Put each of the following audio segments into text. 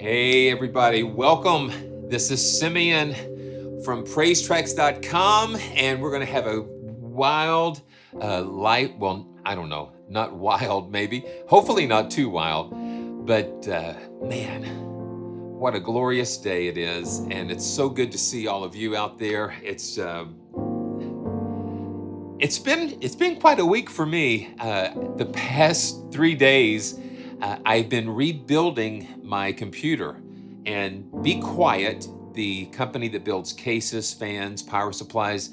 Hey, everybody, welcome. This is Simeon from PraiseTracks.com, and we're going to have a wild light. Well, I don't know, not wild, maybe. Hopefully, not too wild. But man, what a glorious day it is. And it's so good to see all of you out there. It's been quite a week for me. The past 3 days, I've been rebuilding my computer. And Be Quiet, the company that builds cases, fans, power supplies,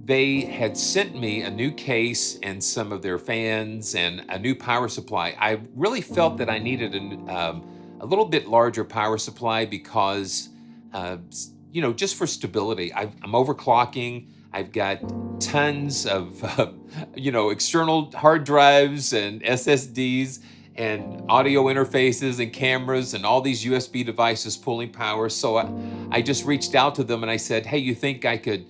they had sent me a new case and some of their fans and a new power supply. I really felt that I needed a little bit larger power supply because, just for stability. I'm overclocking. I've got tons of, external hard drives and SSDs and audio interfaces and cameras and all these USB devices pulling power. So I just reached out to them and I said, hey, you think I could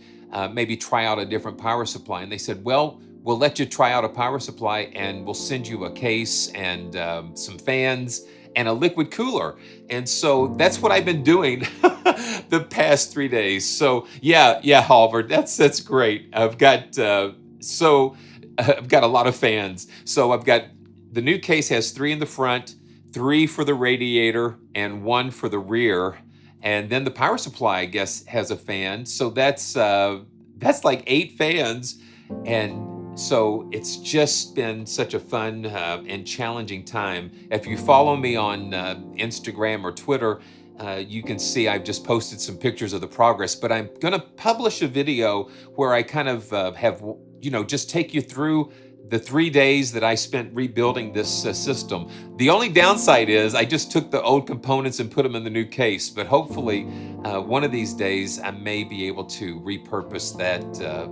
maybe try out a different power supply? And they said, well, we'll let you try out a power supply and we'll send you a case and some fans and a liquid cooler. And so that's what I've been doing the past 3 days. So yeah, Halvard, that's great. I've got I've got a lot of fans. So I've got the new case has 3 in the front, 3 for the radiator, and 1 for the rear. And then the power supply, I guess, has a fan. So that's like 8 fans. And so it's just been such a fun and challenging time. If you follow me on Instagram or Twitter, you can see I've just posted some pictures of the progress, but I'm going to publish a video where I kind of have, just take you through the 3 days that I spent rebuilding this system. The only downside is I just took the old components and put them in the new case, but hopefully one of these days I may be able to repurpose that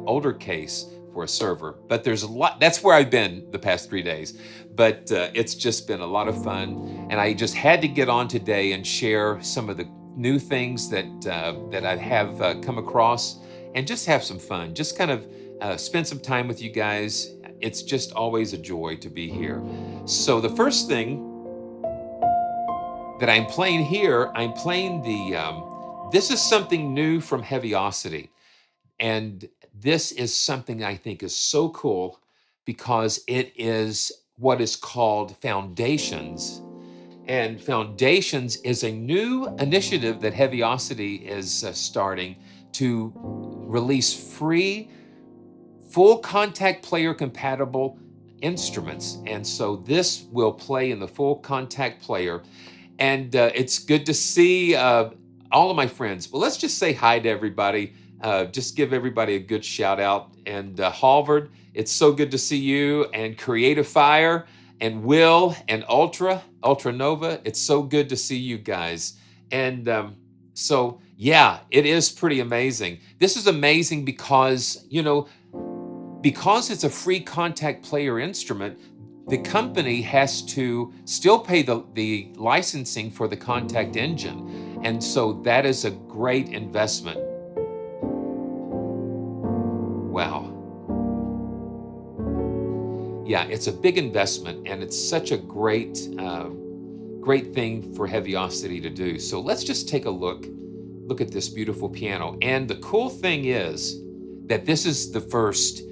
older case for a server. But there's a lot, that's where I've been the past 3 days. But it's just been a lot of fun. And I just had to get on today and share some of the new things that I have come across and just have some fun. Just kind of spend some time with you guys. It's just always a joy to be here. So the first thing that I'm playing here, I'm playing this is something new from Heavyocity. And this is something I think is so cool because it is what is called Foundations. And Foundations is a new initiative that Heavyocity is starting to release free, full contact player compatible instruments. And so this will play in the full contact player. And it's good to see all of my friends. Well, let's just say hi to everybody. Just give everybody a good shout out. And Halvard, it's so good to see you. And Creative Fire and Will and Ultra Nova. It's so good to see you guys. And so, yeah, it is pretty amazing. This is amazing because, because it's a free contact player instrument, the company has to still pay the licensing for the contact engine. And so that is a great investment. Wow. Yeah, it's a big investment and it's such a great thing for Heavyocity to do. So let's just take a look at this beautiful piano. And the cool thing is that this is the first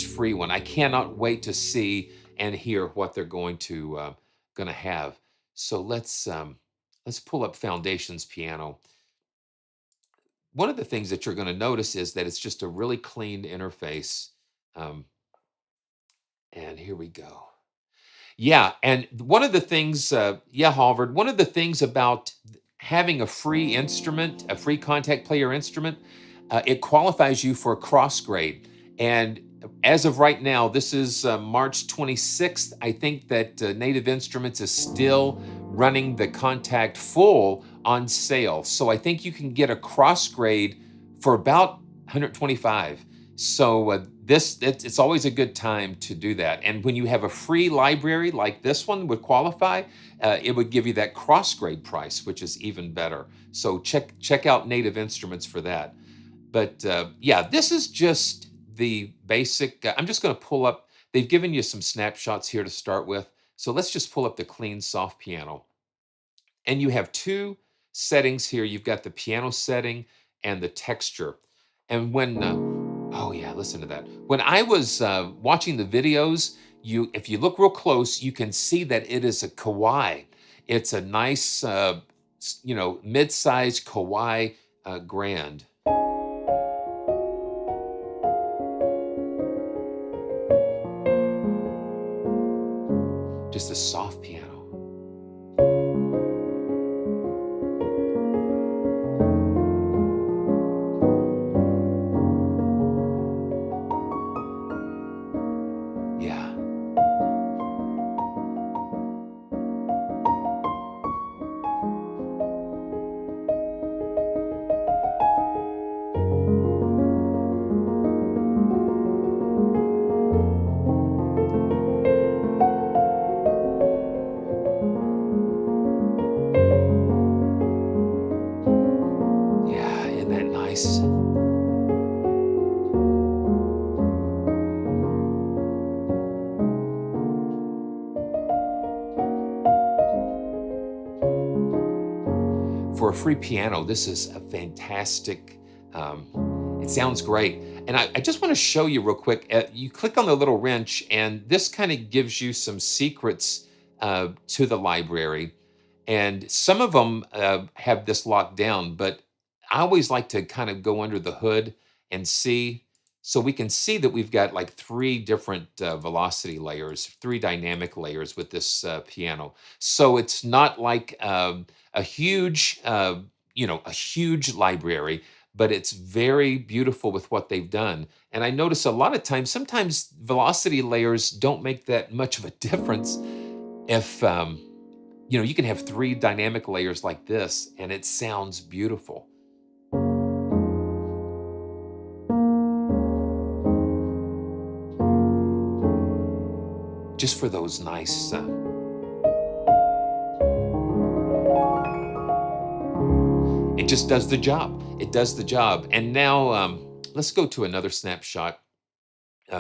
free one. I cannot wait to see and hear what they're going to have. So let's pull up Foundations piano. One of the things that you're going to notice is that it's just a really clean interface. And here we go. Yeah, and one of the things, Halvard, one of the things about having a free instrument, a free contact player instrument, it qualifies you for a cross grade. And as of right now, this is March 26th. I think that Native Instruments is still running the Contact Full on sale. So I think you can get a cross grade for about $125. So it's always a good time to do that. And when you have a free library like this one would qualify, it would give you that cross grade price, which is even better. So check out Native Instruments for that. But yeah, this is just the basic. I'm just going to pull up. They've given you some snapshots here to start with. So let's just pull up the clean soft piano. And you have two settings here. You've got the piano setting and the texture. And when, oh yeah, listen to that. When I was watching the videos, if you look real close, you can see that it is a kawaii. It's a nice, mid-sized kawaii grand. Just a soft piano. Yeah. Yeah, isn't that nice? For a free piano, this is a fantastic, it sounds great. And I just want to show you real quick. You click on the little wrench, and this kind of gives you some secrets to the library. And some of them have this locked down, but I always like to kind of go under the hood and see. So we can see that we've got like three different velocity layers, three dynamic layers with this piano. So it's not like a huge, a huge library, but it's very beautiful with what they've done. And I notice a lot of times, sometimes velocity layers don't make that much of a difference. If you can have three dynamic layers like this, and it sounds beautiful. Just for those nice. It just does the job. It does the job. And now let's go to another snapshot.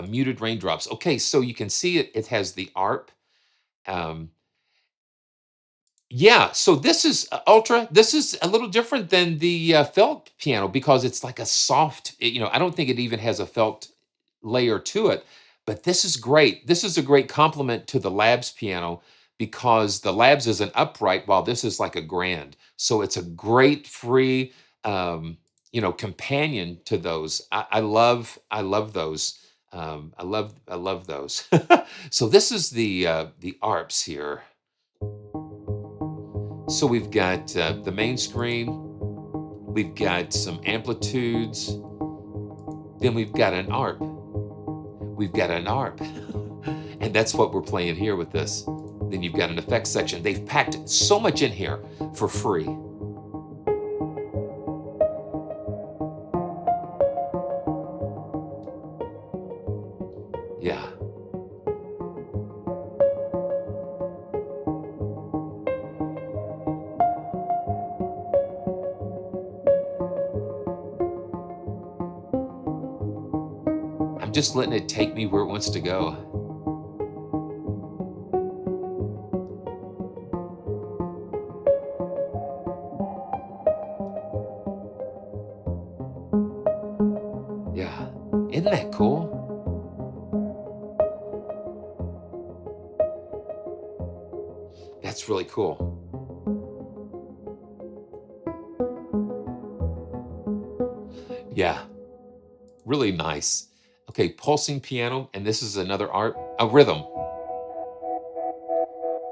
Muted raindrops. Okay, so you can see it. It has the ARP. Um, yeah, so this is ultra. This is a little different than the felt piano because it's like a soft. I don't think it even has a felt layer to it. But this is great. This is a great complement to the Labs piano because the Labs is an upright while this is like a grand. So it's a great free, companion to those. I love those. I love those. So this is the ARPs here. So we've got the main screen. We've got some amplitudes. Then we've got an ARP. We've got an ARP. And that's what we're playing here with this. Then you've got an effects section. They've packed so much in here for free. Yeah. I'm just letting it take me where it wants to go. Yeah. Isn't that cool? That's really cool. Yeah. Really nice. Okay, pulsing piano, and this is another art, a rhythm.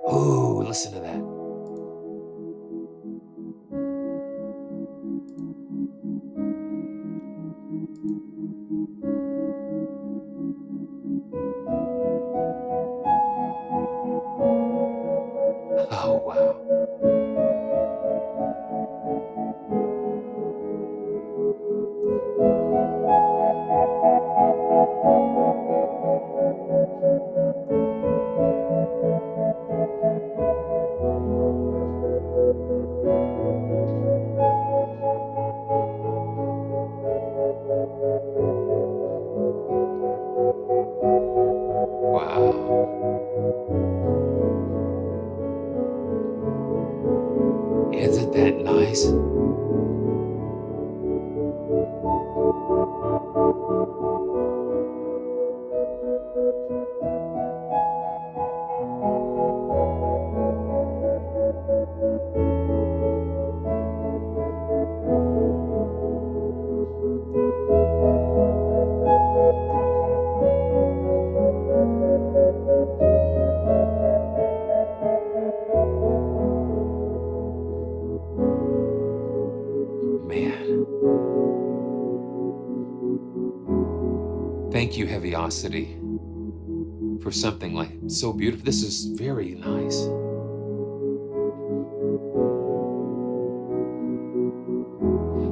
Ooh, listen to that. Oh, wow. that nice? Man, thank you, Heavyocity, for something like so beautiful. This is very nice.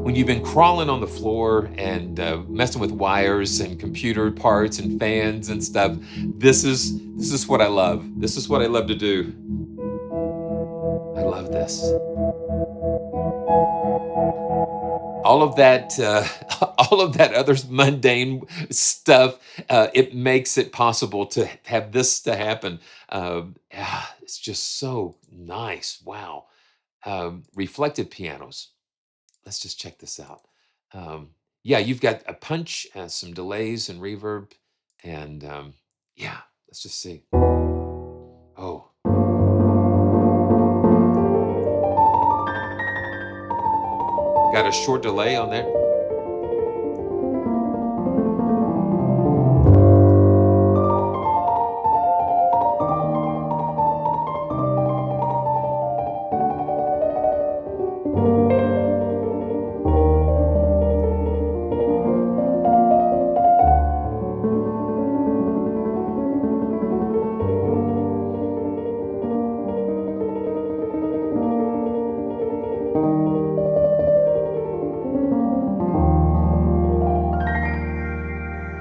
When you've been crawling on the floor and messing with wires and computer parts and fans and stuff, this is what I love. This is what I love to do. I love this. All of that, all of that other mundane stuff, it makes it possible to have this to happen. Yeah, it's just so nice. Wow. Reflected pianos. Let's just check this out. Yeah, you've got a punch, some delays and reverb, and yeah, let's just see. Oh, got a short delay on there.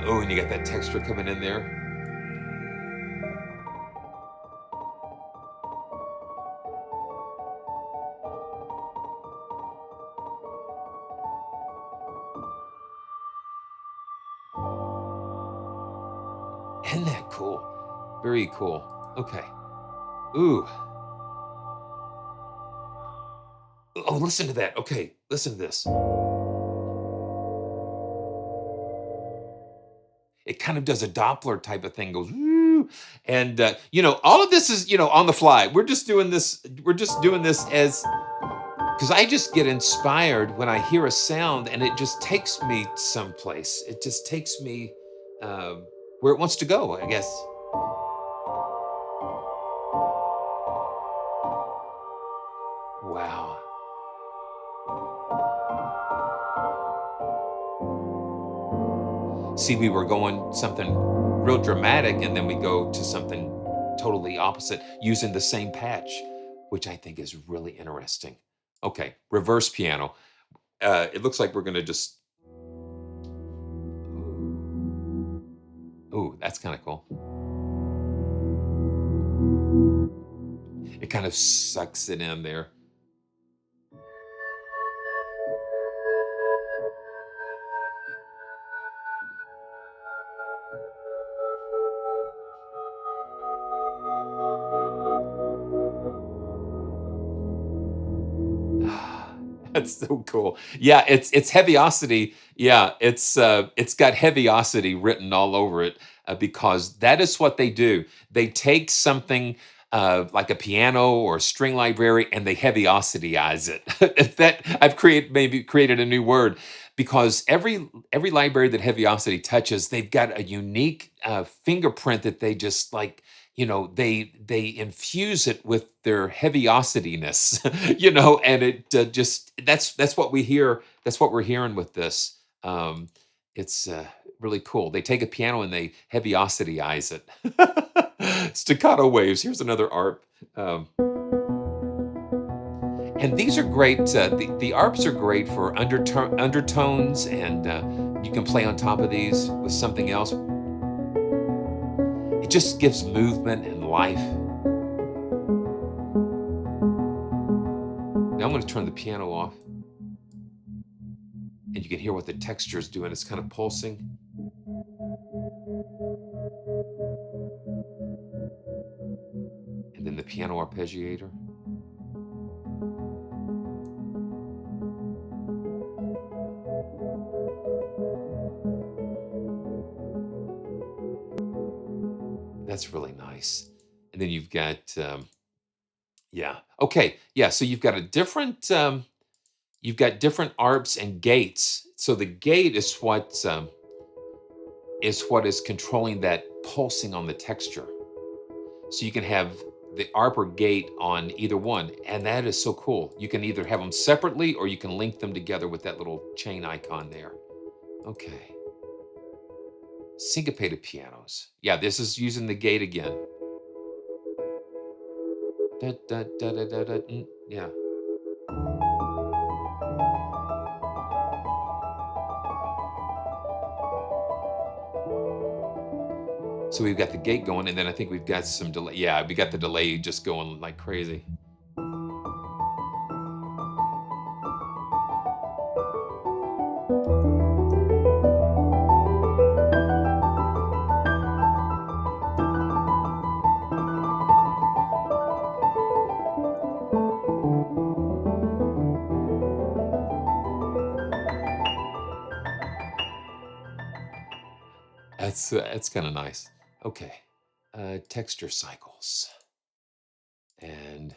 Oh, and you got that texture coming in there. Isn't that cool? Very cool. Okay. Ooh. Oh, listen to that. Okay, listen to this. It kind of does a Doppler type of thing, goes woo, and all of this is on the fly. We're just doing this. We're just doing this as because I just get inspired when I hear a sound, and it just takes me someplace. It just takes me where it wants to go, I guess. Wow. See, we were going something real dramatic, and then we go to something totally opposite using the same patch, which I think is really interesting. Okay, reverse piano. It looks like we're going to just. Ooh, that's kind of cool. It kind of sucks it in there. That's so cool. Yeah, it's Heavyocity. Yeah, it's got Heavyocity written all over it because that is what they do. They take something like a piano or a string library and they Heavyocityize it. If that I've created a new word because every library that Heavyocity touches, they've got a unique fingerprint that they just like they infuse it with their heavyociness and it just that's what we hear, that's what we're hearing with this. It's really cool. They take a piano and they heavyocityize it. Staccato waves. Here's another arp. And these are great. The arps are great for undertones, and you can play on top of these with something else. It just gives movement and life. Now I'm going to turn the piano off. And you can hear what the texture is doing. It's kind of pulsing. And then the piano arpeggiator. That's really nice. And then you've got, yeah. Okay. Yeah. So you've got different arps and gates. So the gate is what is controlling that pulsing on the texture. So you can have the ARP or gate on either one. And that is so cool. You can either have them separately or you can link them together with that little chain icon there. Okay. Syncopated pianos. Yeah, this is using the gate again. Da, da, da, da, da, da, yeah. So we've got the gate going, and then I think we've got some delay. Yeah, we got the delay just going like crazy. That's kind of nice. Okay, texture cycles, and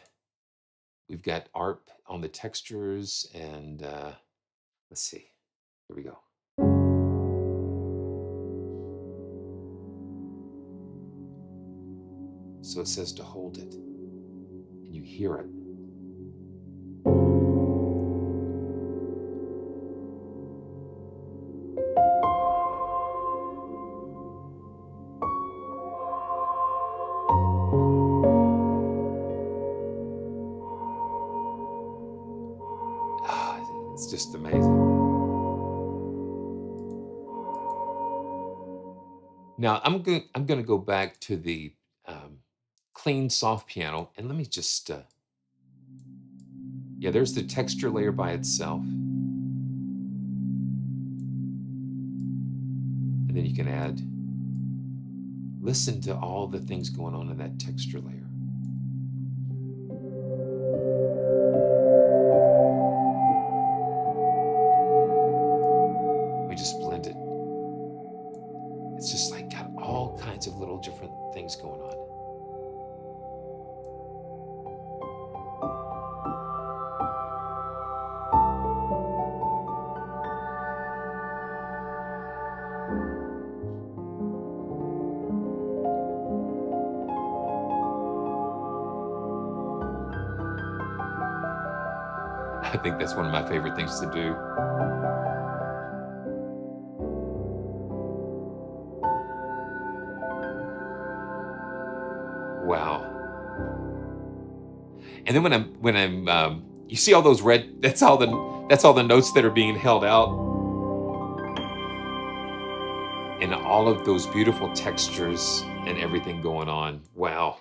we've got ARP on the textures, and let's see. Here we go. So it says to hold it, and you hear it. It's just amazing. Now I'm going to go back to the clean soft piano, and let me just yeah, there's the texture layer by itself, and then you can add. Listen to all the things going on in that texture layer. We just blend it. It's just like got all kinds of little different things going on. I think that's one of my favorite things to do. Wow. And then when I'm you see all those red, that's all the notes that are being held out. And all of those beautiful textures and everything going on. Wow.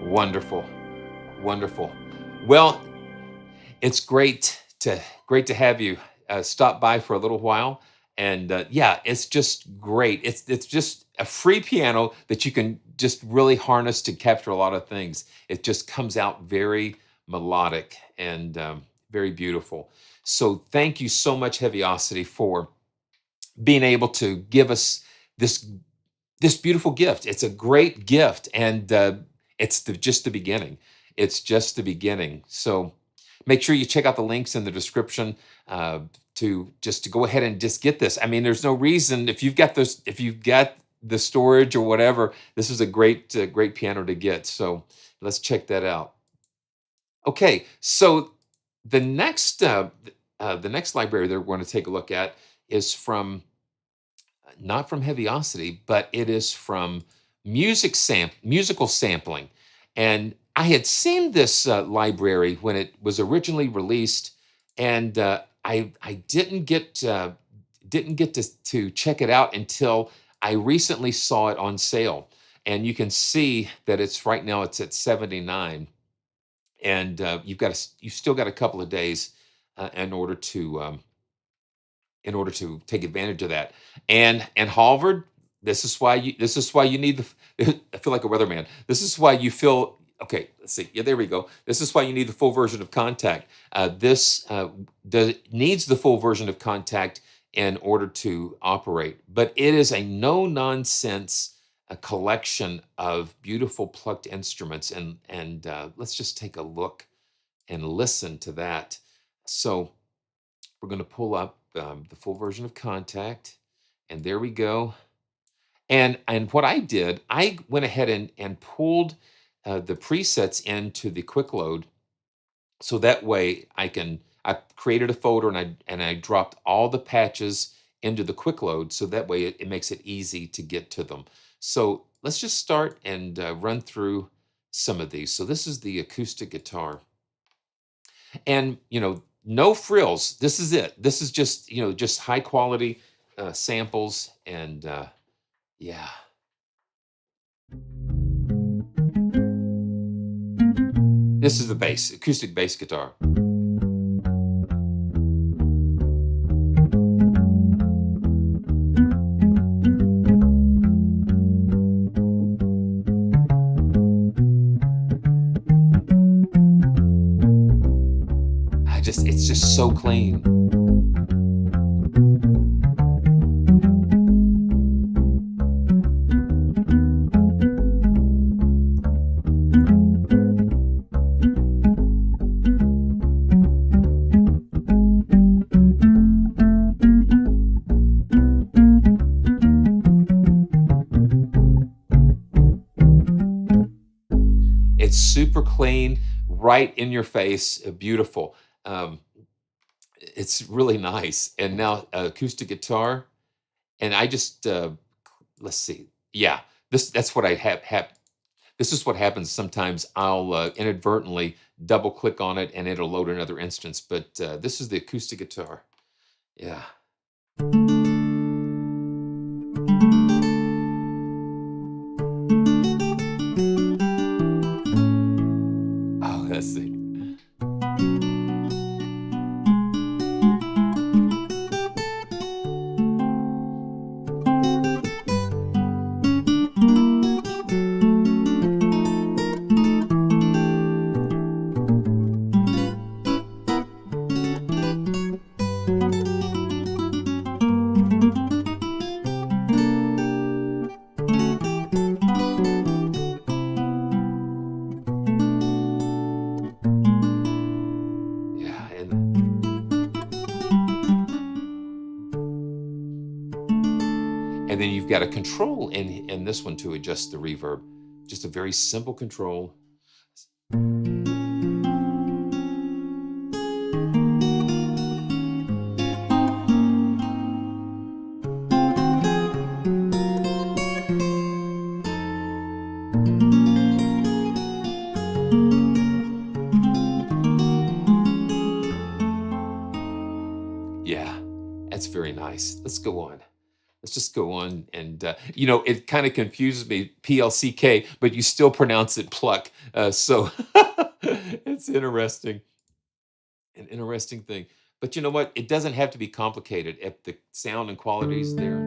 Wonderful. Wonderful. Well, it's great to have you stop by for a little while, and yeah, it's just great. It's just a free piano that you can just really harness to capture a lot of things. It just comes out very melodic and very beautiful. So thank you so much, Heavyocity, for being able to give us this this beautiful gift. It's a great gift, and it's just the beginning. It's just the beginning. So make sure you check out the links in the description to go ahead and just get this. I mean, there's no reason if you've got this, if you've got the storage or whatever, this is a great piano to get. So let's check that out. Okay, so the next library that we're going to take a look at is from not from Heavyocity, but it is from musical sampling. And I had seen this library when it was originally released, and I didn't get to check it out until I recently saw it on sale. And you can see that it's right now it's at 79, and you've still got a couple of days in order to take advantage of that. And Harvard, this is why you need I feel like a weatherman. This is why you feel okay. Let's see. Yeah, there we go. This is why you need the full version of Contact. This needs the full version of Contact in order to operate, but it is a no nonsense a collection of beautiful plucked instruments, and let's just take a look and listen to that. So we're going to pull up the full version of Contact, and there we go. And what I did, I went ahead and pulled the presets into the quick load, so that way I created a folder and I dropped all the patches into the quick load, so that way it makes it easy to get to them. So let's just start and run through some of these. So this is the acoustic guitar. And no frills. This is it. This is just just high quality samples, and yeah. This is the bass, acoustic bass guitar. It's just so clean. It's super clean, right in your face, beautiful. It's really nice. And now acoustic guitar, and I just let's see. Yeah, that's what I have. This is what happens sometimes. I'll inadvertently double click on it, and it'll load another instance. But this is the acoustic guitar. Yeah. Oh, let's see. Yeah, and then you've got a control in this one to adjust the reverb. Just a very simple control. Yeah, that's very nice. Let's go on. Let's just go on, and it kind of confuses me, PLCK, but you still pronounce it pluck. So it's interesting, an interesting thing. But you know what? It doesn't have to be complicated if the sound and quality is there.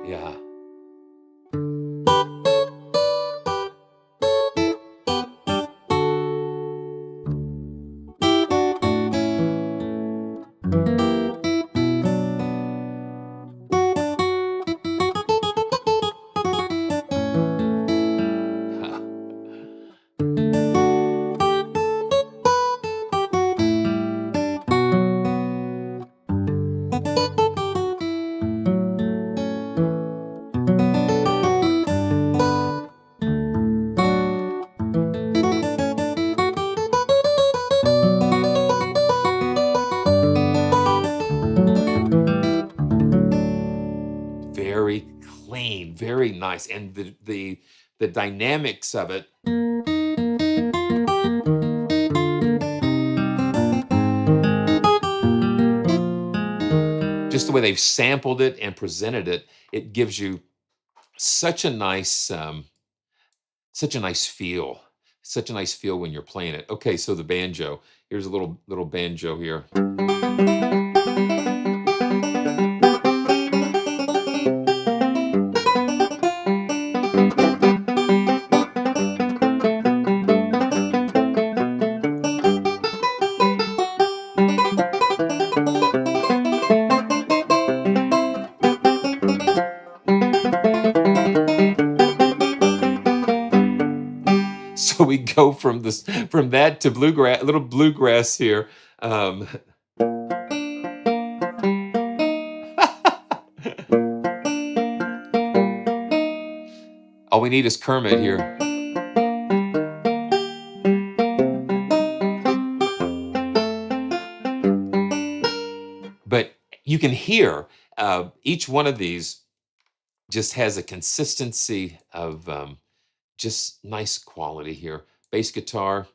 Yeah. Very clean, very nice, and the dynamics of it. Just the way they've sampled it and presented it, it gives you such a nice feel. such a nice feel when you're playing it. Okay, so the banjo. Here's a little banjo here. So we go from that to bluegrass, little bluegrass here. Um, all we need is Kermit here. But you can hear each one of these just has a consistency of just nice quality here. Bass guitar,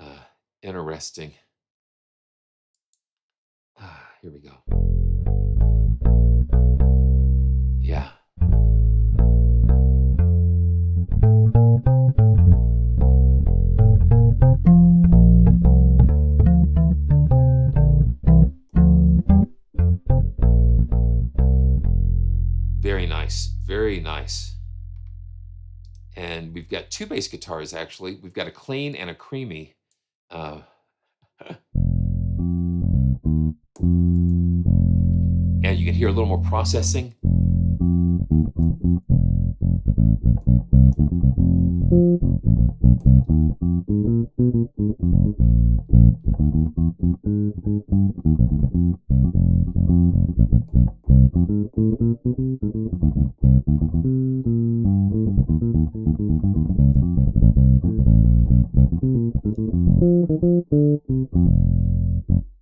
uh, interesting. Here we go. Yeah. Very nice. Very nice. And we've got two bass guitars, actually. We've got a clean and a creamy. And you can hear a little more processing.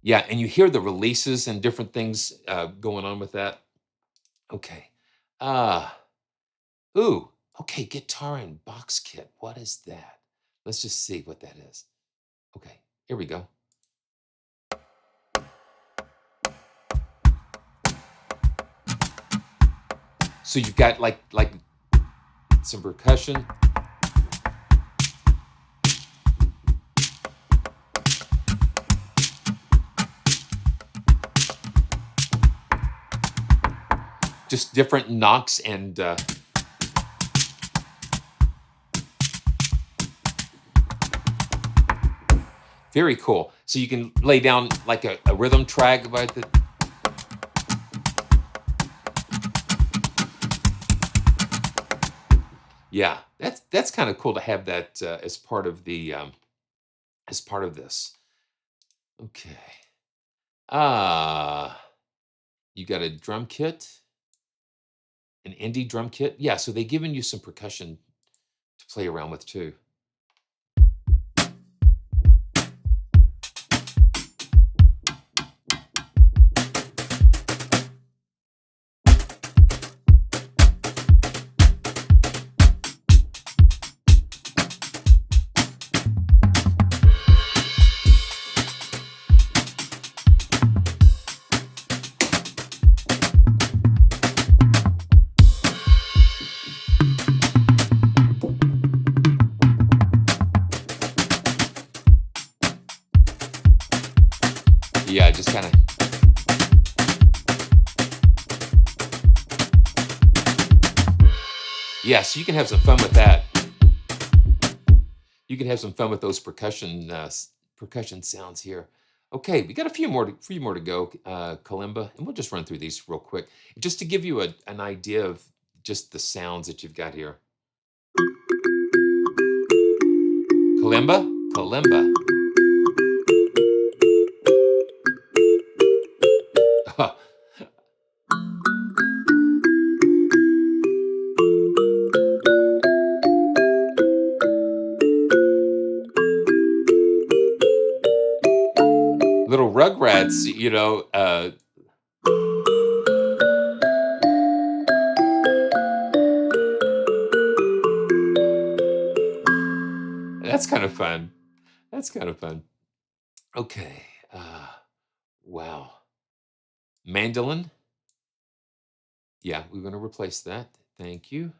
Yeah, and you hear the releases and different things going on with that. Okay. Ooh, okay, guitar and box kit. What is that? Let's just see what that is. Okay, here we go. So you've got like some percussion. Just different knocks and very cool. So you can lay down like a rhythm track about the. Yeah, that's kind of cool to have that as part of the as part of this. Okay. You got a drum kit, an indie drum kit. Yeah, so they've given you some percussion to play around with too. Yeah, just kind of. Yeah, so you can have some fun with that. You can have some fun with those percussion sounds here. Okay, we got a few more to go, kalimba, and we'll just run through these real quick, just to give you an idea of just the sounds that you've got here. Kalimba, kalimba. Little Rugrats, you know. That's kind of fun. That's kind of fun. Okay. Wow. Mandolin. Yeah, we're going to replace that. Thank you.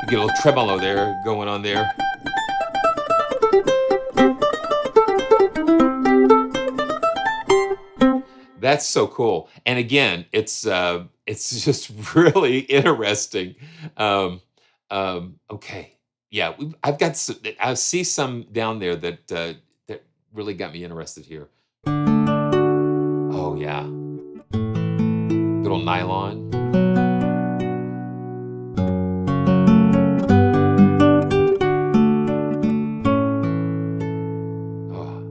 Get a little tremolo there going on there. That's so cool. And again, it's just really interesting. Um, okay, yeah, I've got. I see some down there that really got me interested here. Oh yeah, little nylon. Oh,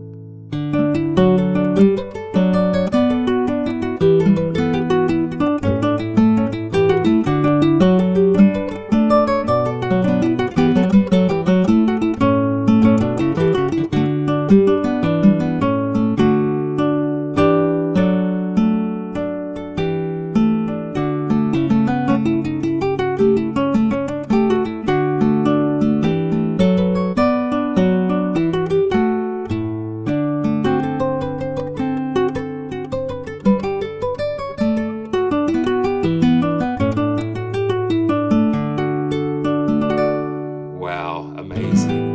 wow, amazing.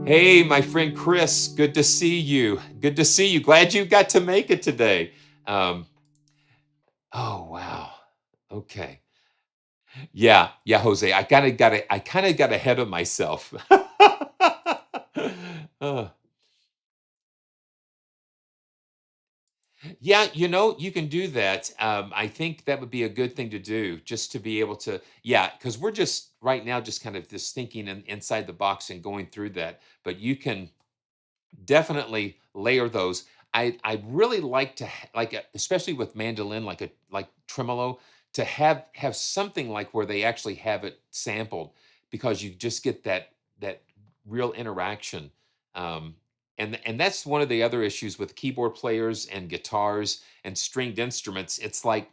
Hey, my friend Chris, good to see you. Good to see you. Glad you got to make it today. Um, oh wow. Okay. Yeah, yeah, Jose. I kind of got ahead of myself. Uh, yeah, you can do that. I think that would be a good thing to do, just to be able to, yeah, because we're just right now just kind of just thinking inside the box and going through that. But you can definitely layer those. I really like to especially with mandolin, like tremolo, to have something like where they actually have it sampled, because you just get that real interaction. Um, and that's one of the other issues with keyboard players and guitars and stringed instruments. It's like,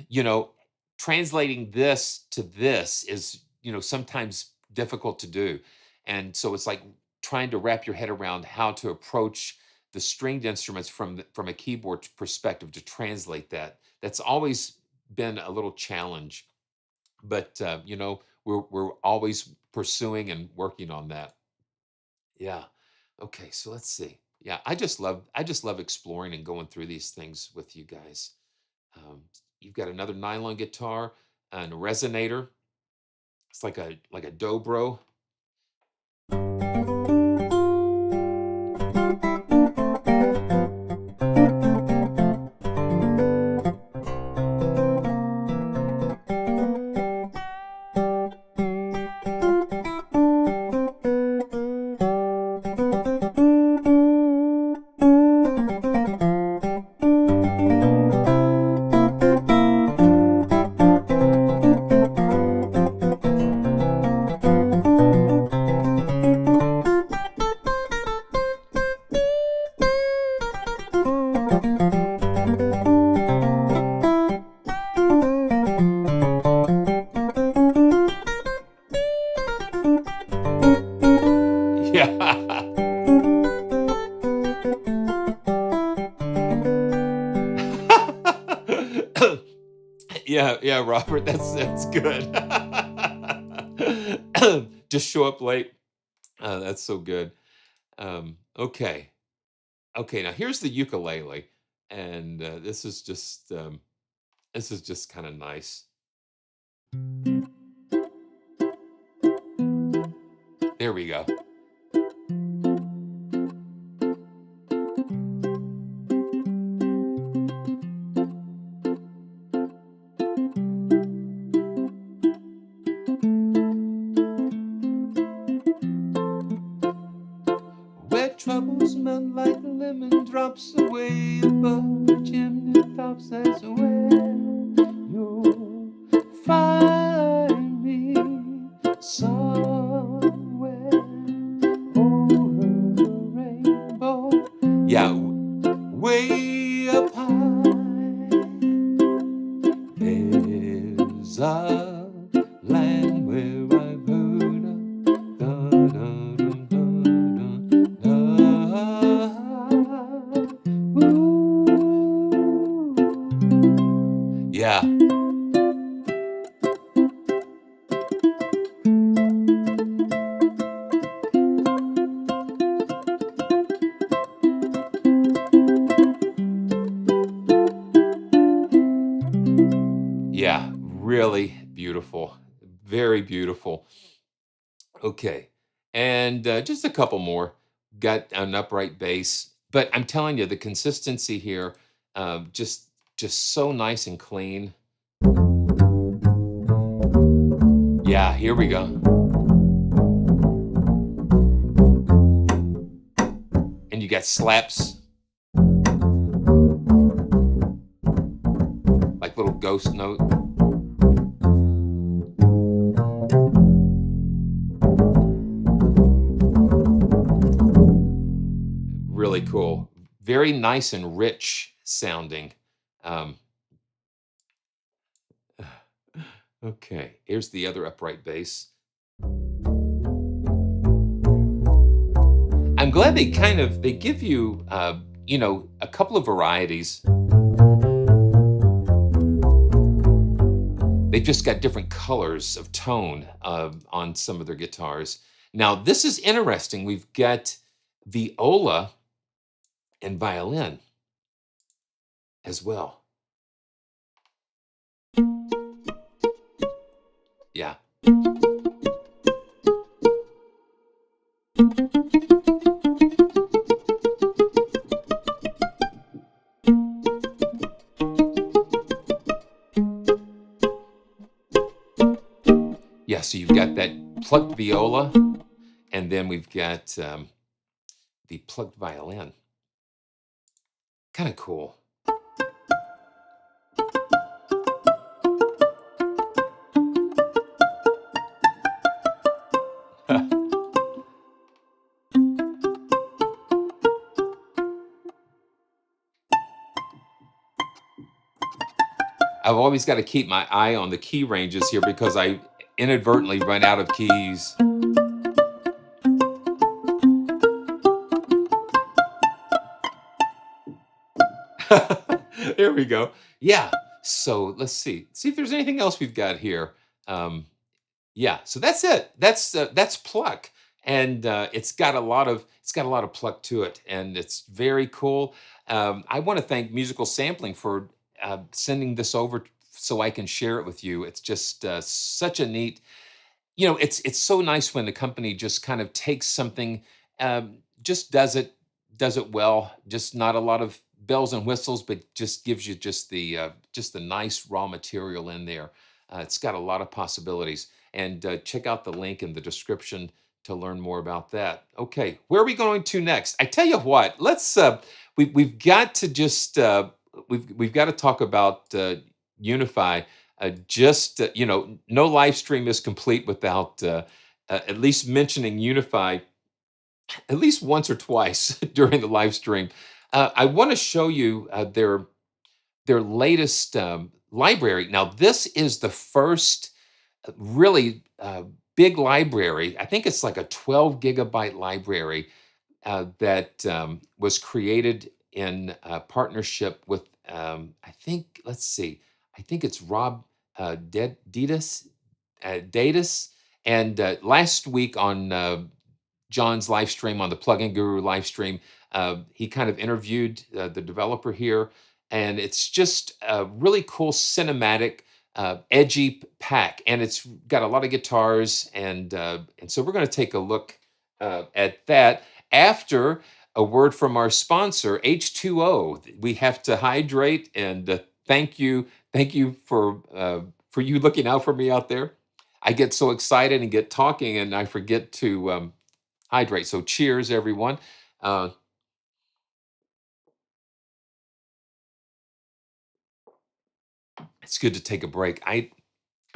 you know, translating this to this is, sometimes difficult to do. And so it's like trying to wrap your head around how to approach the stringed instruments from a keyboard perspective to translate that. That's always been a little challenge, but we're always pursuing and working on that. Yeah. Okay, so let's see. Yeah, I just love exploring and going through these things with you guys. Um, you've got another nylon guitar and a resonator. It's like a dobro. Yeah. Yeah, yeah, Robert, that's good. Just show up late. That's so good. Okay. Okay, now here's the ukulele, and this is just kind of nice. There we go. Where troubles melt like lemon drops away above the chimney tops, that's where you'll find me, somewhere over the rainbow. Yeah, way up high. There's a land where I've heard of. Da, da, da, da, da, ooh. Yeah. Yeah, really beautiful. Very beautiful. Okay. And just a couple more. Got an upright bass, but I'm telling you, the consistency here, just so nice and clean. Yeah, here we go. And you got slaps, like little ghost note. Really cool. Very nice and rich sounding. Um, okay, here's the other upright bass. I'm glad they give you a couple of varieties. They've just got different colors of tone on some of their guitars. Now, this is interesting. We've got viola and violin as well. Yeah. Yeah, so you've got that plucked viola, and then we've got the plucked violin. Kind of cool. I've always got to keep my eye on the key ranges here because I inadvertently run out of keys. There we go. Yeah. So let's see. See if there's anything else we've got here. Um, yeah. So that's it. That's pluck, and it's got a lot of pluck to it, and it's very cool. I want to thank Musical Sampling for sending this over so I can share it with you. It's just such a neat, it's so nice when the company just kind of takes something, just does it well, just not a lot of bells and whistles, but just gives you just the nice raw material in there. It's got a lot of possibilities, and check out the link in the description to learn more about that. Okay, where are we going to next? I tell you what, we've got to just we've got to talk about UNIFY. Just no live stream is complete without at least mentioning UNIFY at least once or twice during the live stream. I want to show you their latest library. Now, this is the first really big library. I think it's like a 12 gigabyte library that was created in partnership with, I think, let's see, I think it's Rob Datus. And last week on John's live stream, on the Plugin Guru live stream, he kind of interviewed the developer here. And it's just a really cool cinematic, edgy pack. And it's got a lot of guitars. And so we're going to take a look at that after a word from our sponsor, H2O. We have to hydrate, and thank you for you looking out for me out there. I get so excited and get talking, and I forget to hydrate. So cheers, everyone. Uh, it's good to take a break. I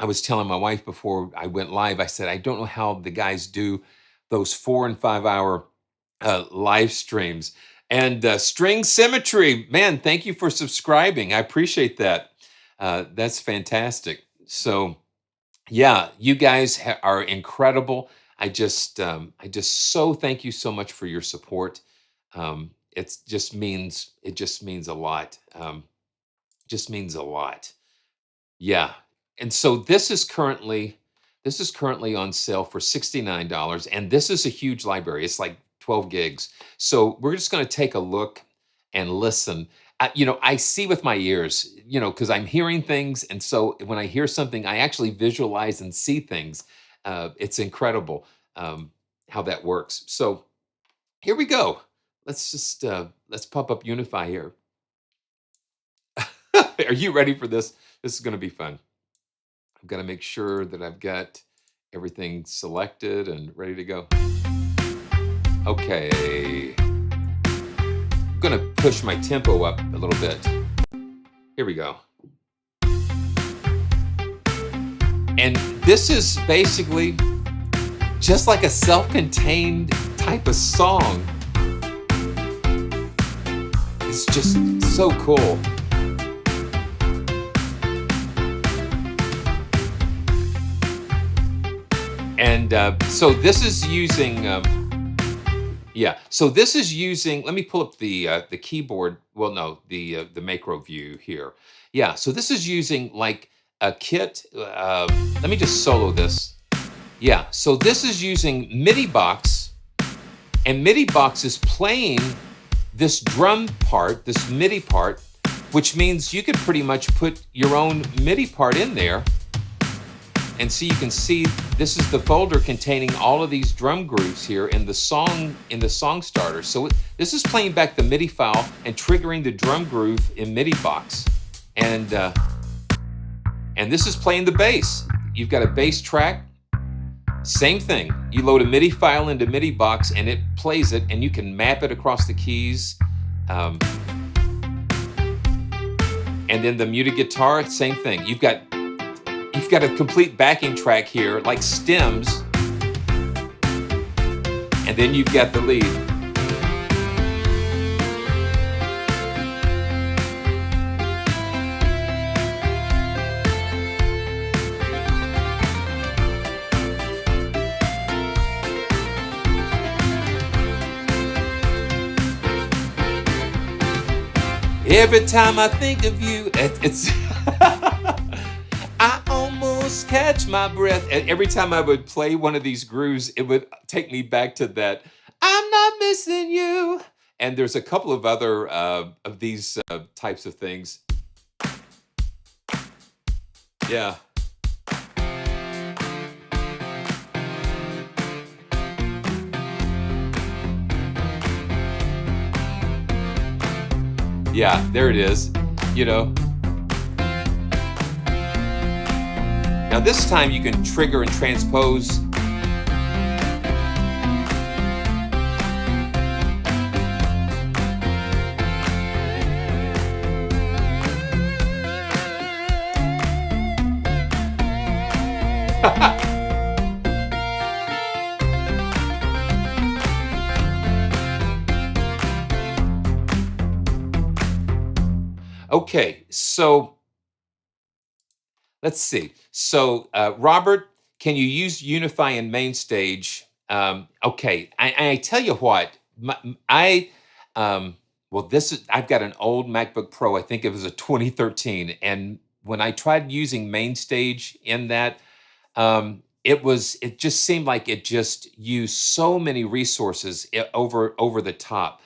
was telling my wife before I went live. I said I don't know how the guys do those 4 and 5 hour live streams. And String Symmetry, man, thank you for subscribing. I appreciate that. That's fantastic. So, yeah, you guys are incredible. I just so thank you so much for your support. It just means a lot. Just means a lot. Yeah. And so this is currently on sale for $69, and this is a huge library. It's like 12 gigs. So we're just going to take a look and listen. I see with my ears, because I'm hearing things, and so when I hear something, I actually visualize and see things. It's incredible how that works. So here we go. Let's pop up Unify here. Are you ready for this? This is going to be fun. I've got to make sure that I've got everything selected and ready to go. Okay. I'm going to push my tempo up a little bit. Here we go. And this is basically just like a self-contained type of song. It's just so cool. And so this is using, So this is using. Let me pull up the keyboard. Well, no, the macro view here. Yeah. So this is using like a kit. Let me just solo this. Yeah. So this is using MIDI box, and MIDI box is playing this drum part, this MIDI part, which means you could pretty much put your own MIDI part in there. And so you can see this is the folder containing all of these drum grooves here in the song starter. So this is playing back the MIDI file and triggering the drum groove in MIDI box. And this is playing the bass. You've got a bass track. Same thing. You load a MIDI file into MIDI box and it plays it, and you can map it across the keys. And then the muted guitar, same thing. You've got a complete backing track here, like stems, and then you've got the lead. Every time I think of you, it's I almost catch my breath. And every time I would play one of these grooves, it would take me back to that, I'm not missing you. And there's a couple of other of these types of things. Yeah. Yeah, there it is. Now this time you can trigger and transpose. Okay, so let's see. So, Robert, can you use Unify in main stage? Okay, I tell you what, I've got an old MacBook Pro. I think it was a 2013, and when I tried using main stage in that, it just seemed like it just used so many resources over the top.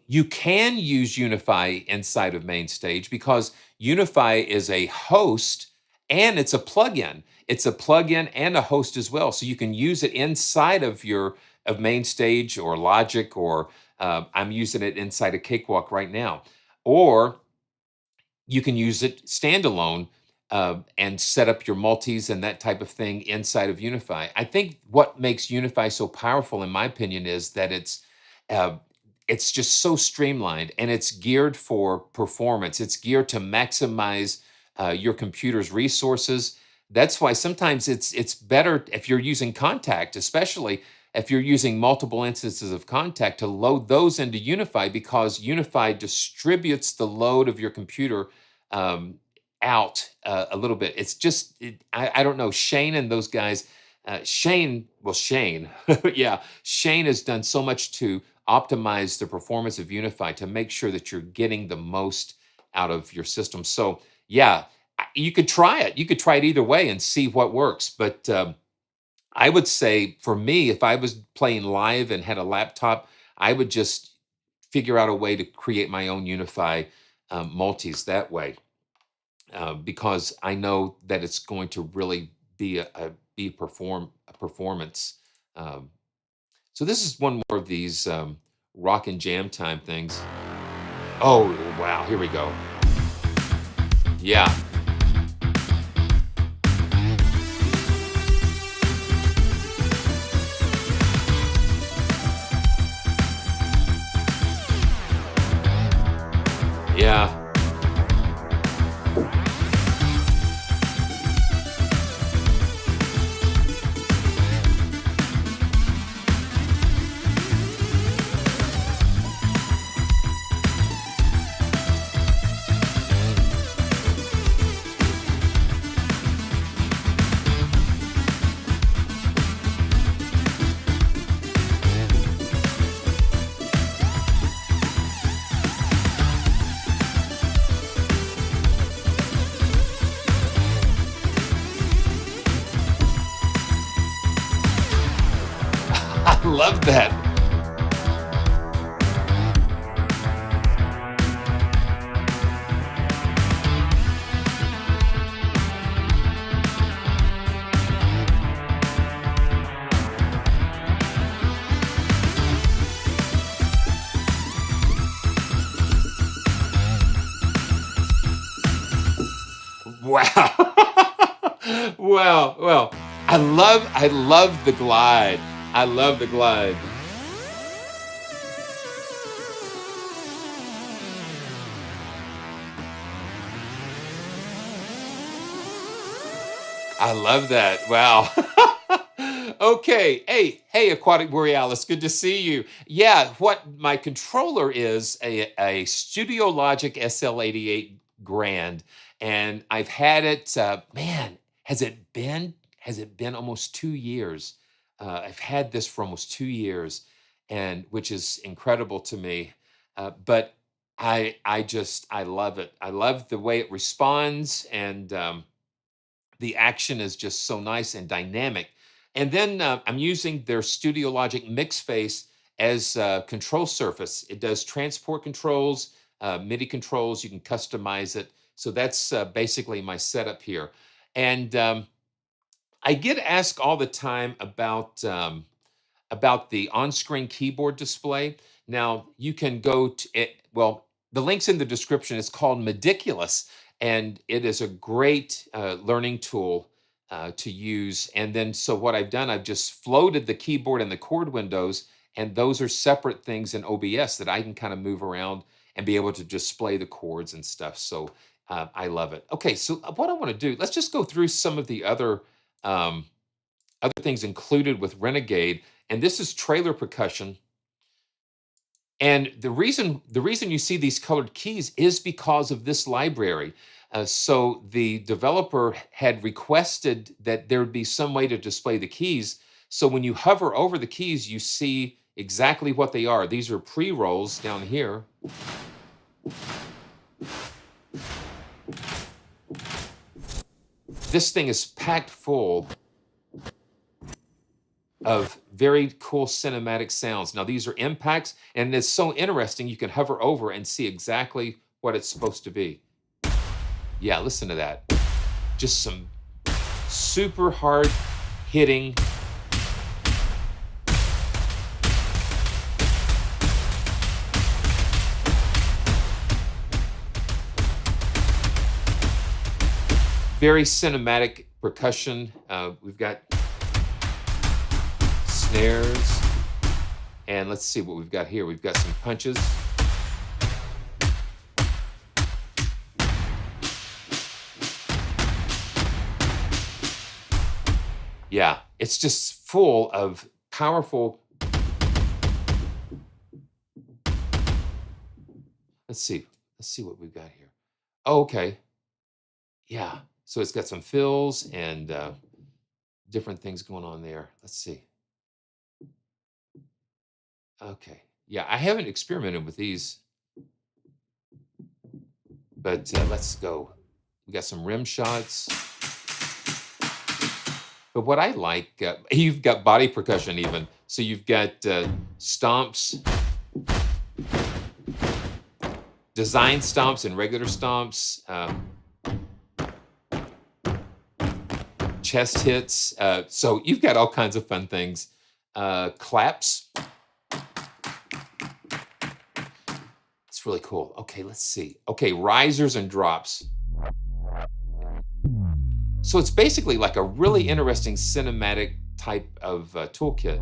You can use Unify inside of MainStage because Unify is a host and it's a plugin. It's a plugin and a host as well. So you can use it inside of MainStage or Logic, or I'm using it inside of Cakewalk right now. Or you can use it standalone and set up your multis and that type of thing inside of Unify. I think what makes Unify so powerful, in my opinion, is that it's just so streamlined and it's geared for performance. It's geared to maximize your computer's resources. That's why sometimes it's better if you're using Contact, especially if you're using multiple instances of Contact, to load those into Unify, because Unify distributes the load of your computer out a little bit. It's just, I don't know, Shane and those guys, Shane, yeah, Shane has done so much to optimize the performance of Unify to make sure that you're getting the most out of your system. So yeah, you could try it. You could try it either way and see what works. But I would say for me, if I was playing live and had a laptop, I would just figure out a way to create my own UNIFY multis that way, because I know that it's going to really be a performance. Um, so this is one more of these rock and jam time things. Oh wow, here we go. Yeah. Yeah. I love that. Wow. Wow. Well, I love the glide. I love the glide. I love that. Wow. Okay. Hey, Aquatic Borealis. Good to see you. Yeah, what my controller is a Studio Logic SL88 Grand, and I've had it. Man, has it been almost 2 years? I've had this for almost 2 years, and which is incredible to me. But I love it. I love the way it responds, and the action is just so nice and dynamic. And then I'm using their Studio Logic mix face as a control surface. It does transport controls, MIDI controls. You can customize it. So that's basically my setup here. And I get asked all the time about the on-screen keyboard display. Now you can go to it. Well, the link's in the description. It's called Meticulous, and it is a great learning tool to use. And then, so what I've done, I've just floated the keyboard and the chord windows, and those are separate things in OBS that I can kind of move around and be able to display the chords and stuff. So I love it. Okay, so what I want to do, let's just go through some of the um, other things included with Renegade, and this is trailer percussion. And the reason you see these colored keys is because of this library. So the developer had requested that there would be some way to display the keys. So when you hover over the keys, you see exactly what they are. These are pre-rolls down here. This thing is packed full of very cool cinematic sounds. Now, these are impacts, and it's so interesting. You can hover over and see exactly what it's supposed to be. Yeah, listen to that. Just some super hard hitting. Very cinematic percussion. We've got snares, and let's see what we've got here. We've got some punches. Yeah, it's just full of powerful. Let's see what we've got here. Oh, okay. Yeah, so it's got some fills and different things going on there. Let's see. Okay. Yeah, I haven't experimented with these, but let's go. We got some rim shots. But what I like, you've got body percussion even. So you've got stomps. design stomps and regular stomps, chest hits. So you've got all kinds of fun things. Claps. It's really cool. Okay, let's see. Okay, risers and drops. So it's basically like a really interesting cinematic type of toolkit.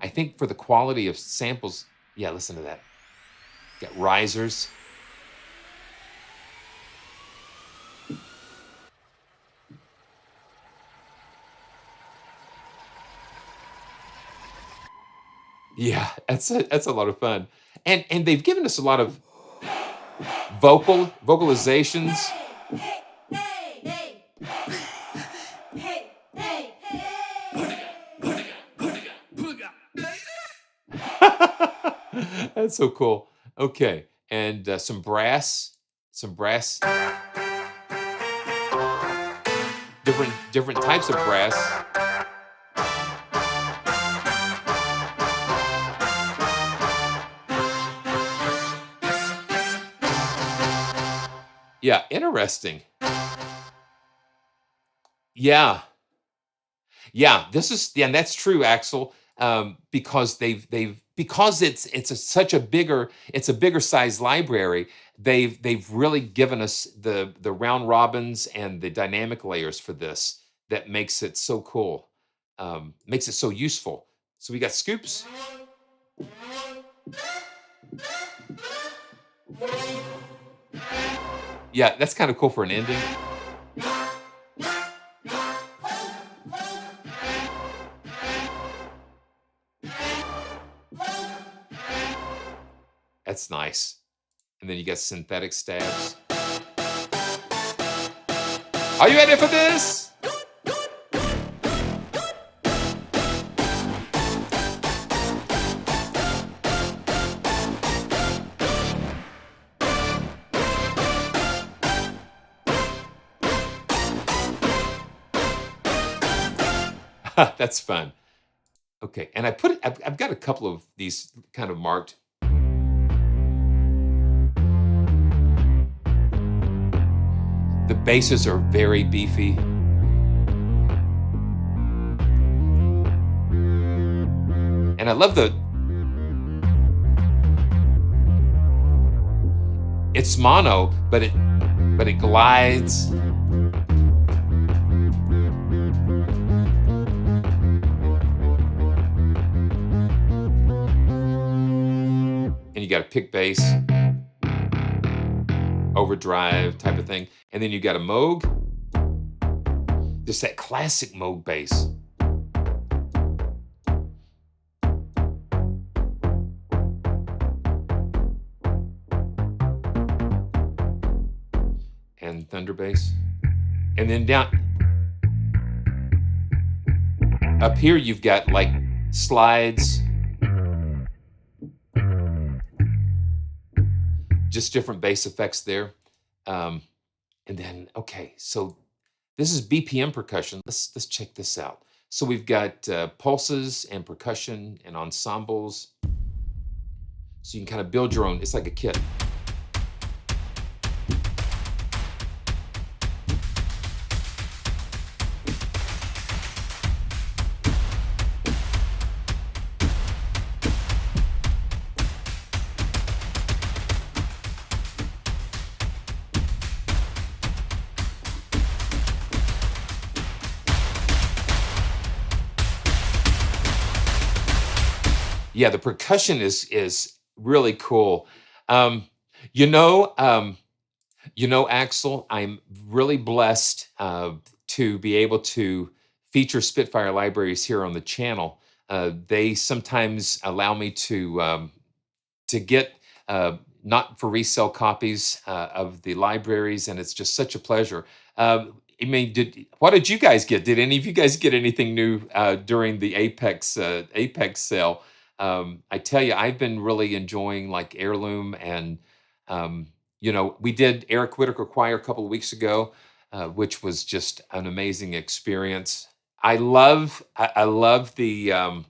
I think for the quality of samples, yeah, listen to that. Got risers. Yeah, that's a lot of fun. And they've given us a lot of vocalizations. That's so cool. Okay, and some brass, different types of brass. Yeah, interesting. Yeah, yeah. And that's true, Axel. Because because such a bigger size library. They've really given us the round robins and the dynamic layers for this that makes it so cool, makes it so useful. So we got scoops. Yeah, that's kind of cool for an ending. That's nice. And then you got synthetic stabs. Are you ready for this? That's fun. Okay, and I've got a couple of these kind of marked. The basses are very beefy. And I love it's mono, but it glides. And you got a pick bass, overdrive type of thing. And then you got a Moog, just that classic Moog bass. And thunder bass. And then down up here, you've got like slides, just different bass effects there. And then, okay, so this is BPM percussion. Let's check this out. So we've got pulses and percussion and ensembles. So you can kind of build your own. It's like a kit. Yeah, the percussion is really cool. Um, you know, um, Axel, I'm really blessed to be able to feature Spitfire libraries here on the channel. They sometimes allow me to get not for resale copies of the libraries, and it's just such a pleasure. I mean, what did you guys get? Did any of you guys get anything new during the Apex sale? I tell you, I've been really enjoying like Heirloom, and we did Eric Whitacre Choir a couple of weeks ago, which was just an amazing experience. I love the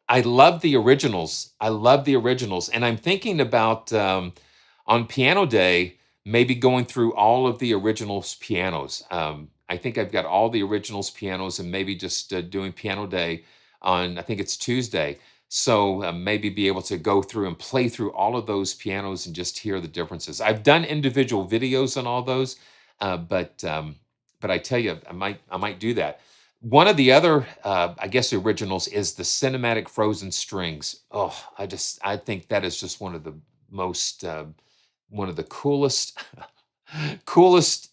I love the originals. I love the originals, and I'm thinking about, on piano day, maybe going through all of the originals pianos. I think I've got all the originals pianos and maybe just, doing piano day on, I think it's Tuesday. So, maybe be able to go through and play through all of those pianos and just hear the differences. I've done individual videos on all those, but I tell you, I might do that. One of the other, I guess, originals is the cinematic Frozen strings. Oh, I think that is just one of the most, one of the coolest, coolest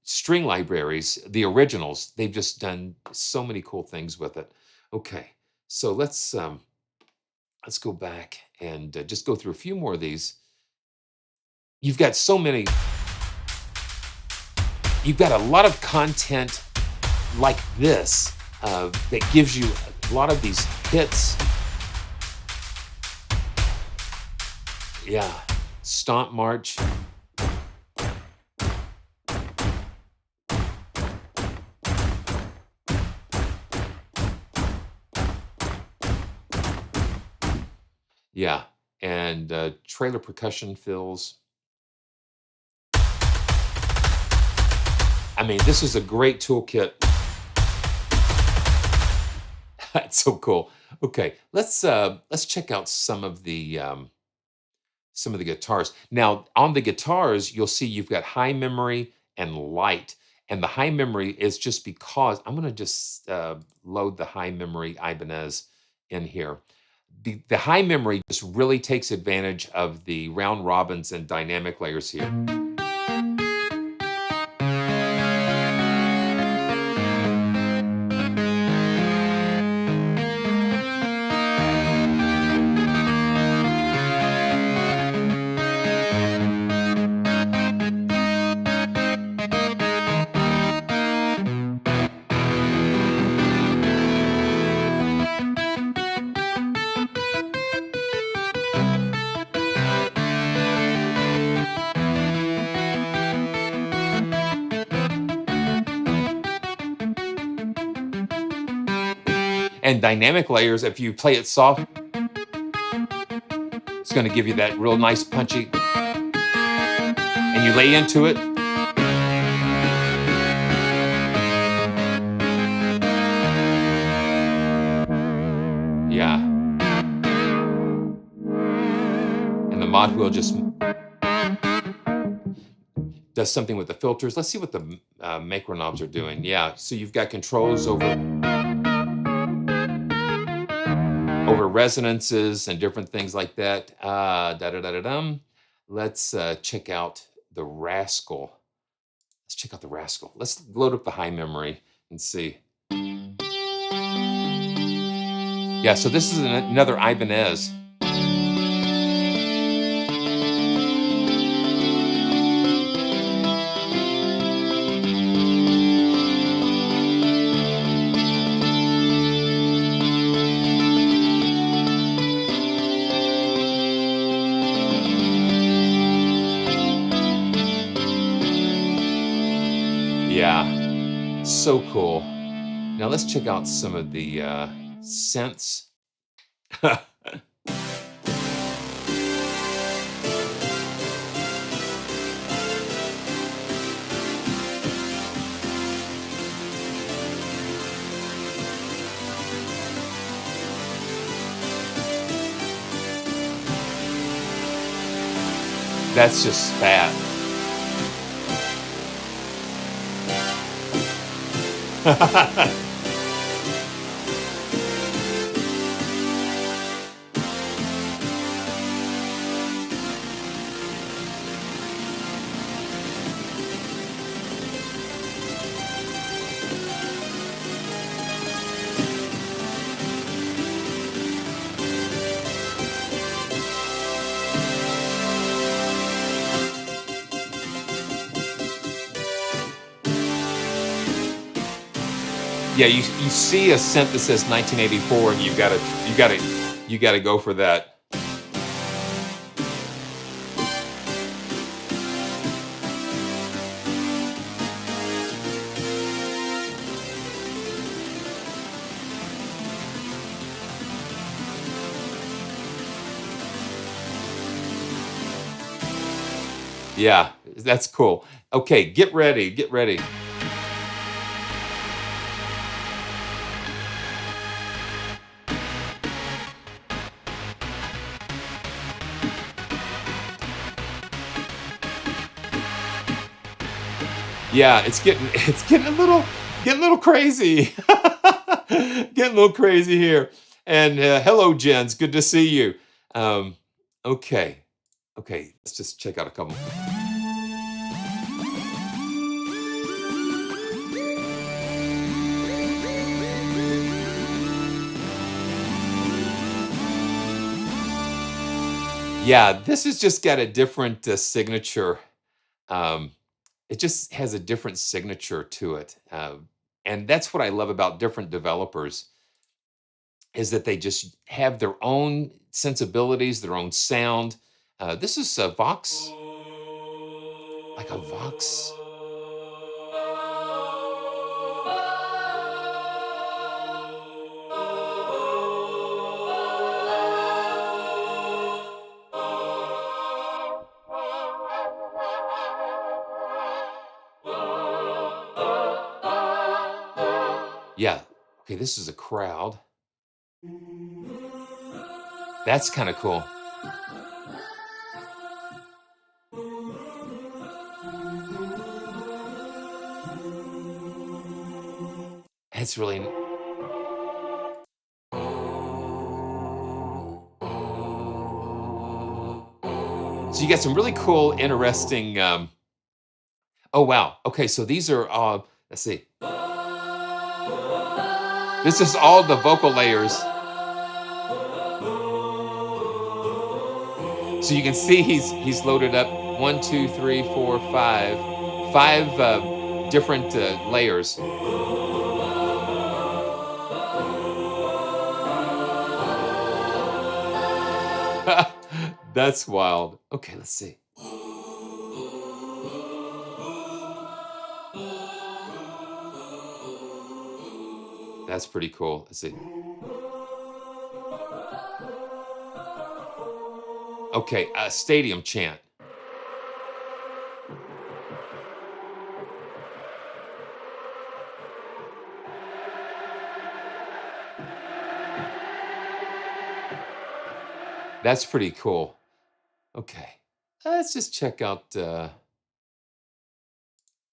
string libraries. The originals. They've just done so many cool things with it. Okay, so let's go back and just go through a few more of these. You've got so many. You've got a lot of content like this that gives you a lot of these hits. Yeah, Stomp March. Yeah, and trailer percussion fills. I mean, this is a great toolkit. That's so cool. Okay, let's check out some of the guitars. Now, on the guitars, you'll see you've got high memory and light. And the high memory is just because I'm going to just load the high memory Ibanez in here. The high memory just really takes advantage of the round robins and dynamic layers here. And dynamic layers, if you play it soft, it's going to give you that real nice punchy. And you lay into it. Yeah. And the mod wheel just does something with the filters. Let's see what the macro knobs are doing. Yeah, so you've got controls over resonances and different things like that. Da-da-da-da-dum. Let's check out the Rascal. Let's check out the Rascal. Let's load up the high memory and see. Yeah, so this is another Ibanez. Yeah, so cool. Now let's check out some of the synths. That's just fat. Yeah, you see a synth that says 1984, and you gotta go for that. Yeah, that's cool. Okay, get ready, get ready. Yeah, it's getting it's getting a little crazy. Getting a little crazy here. And hello, Jens. Good to see you. Um, okay, okay. Let's just check out a couple. Yeah, this has just got a different signature. Um, it just has a different signature to it, and that's what I love about different developers is that they just have their own sensibilities, their own sound. This is a Vox, like a Vox. Yeah. Okay, this is a crowd. That's kind of cool. That's really. So you got some really cool, interesting. Oh wow. Okay, so these are. Let's see. This is all the vocal layers. So you can see he's loaded up one, two, three, four, five different layers. That's wild. Okay, let's see. That's pretty cool. Let's see. Okay, stadium chant. That's pretty cool. Okay, let's just check out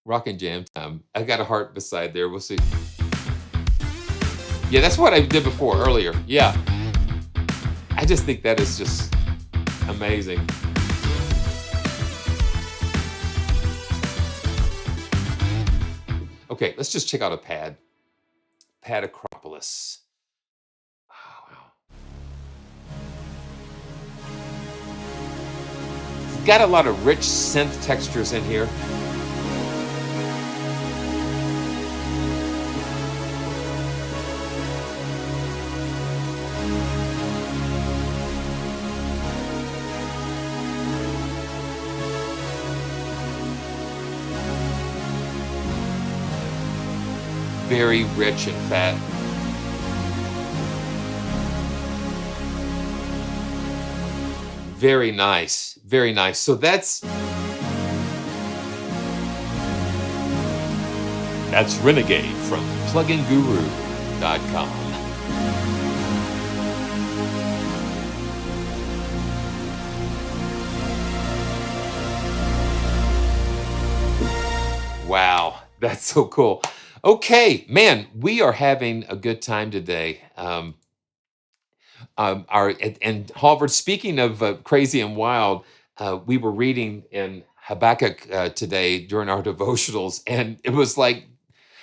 Rock and Jam Time. I got a heart beside there. We'll see. Yeah, that's what I did before earlier. Yeah, I just think that is just amazing. Okay, let's just check out a pad. Pad Acropolis. Oh, wow. It's got a lot of rich synth textures in here. Very rich and fat. Very nice. Very nice. So that's Renegade from pluginguru.com. Wow, that's so cool. Okay, man, we are having a good time today. And Halvard, speaking of crazy and wild, we were reading in Habakkuk today during our devotionals, and it was like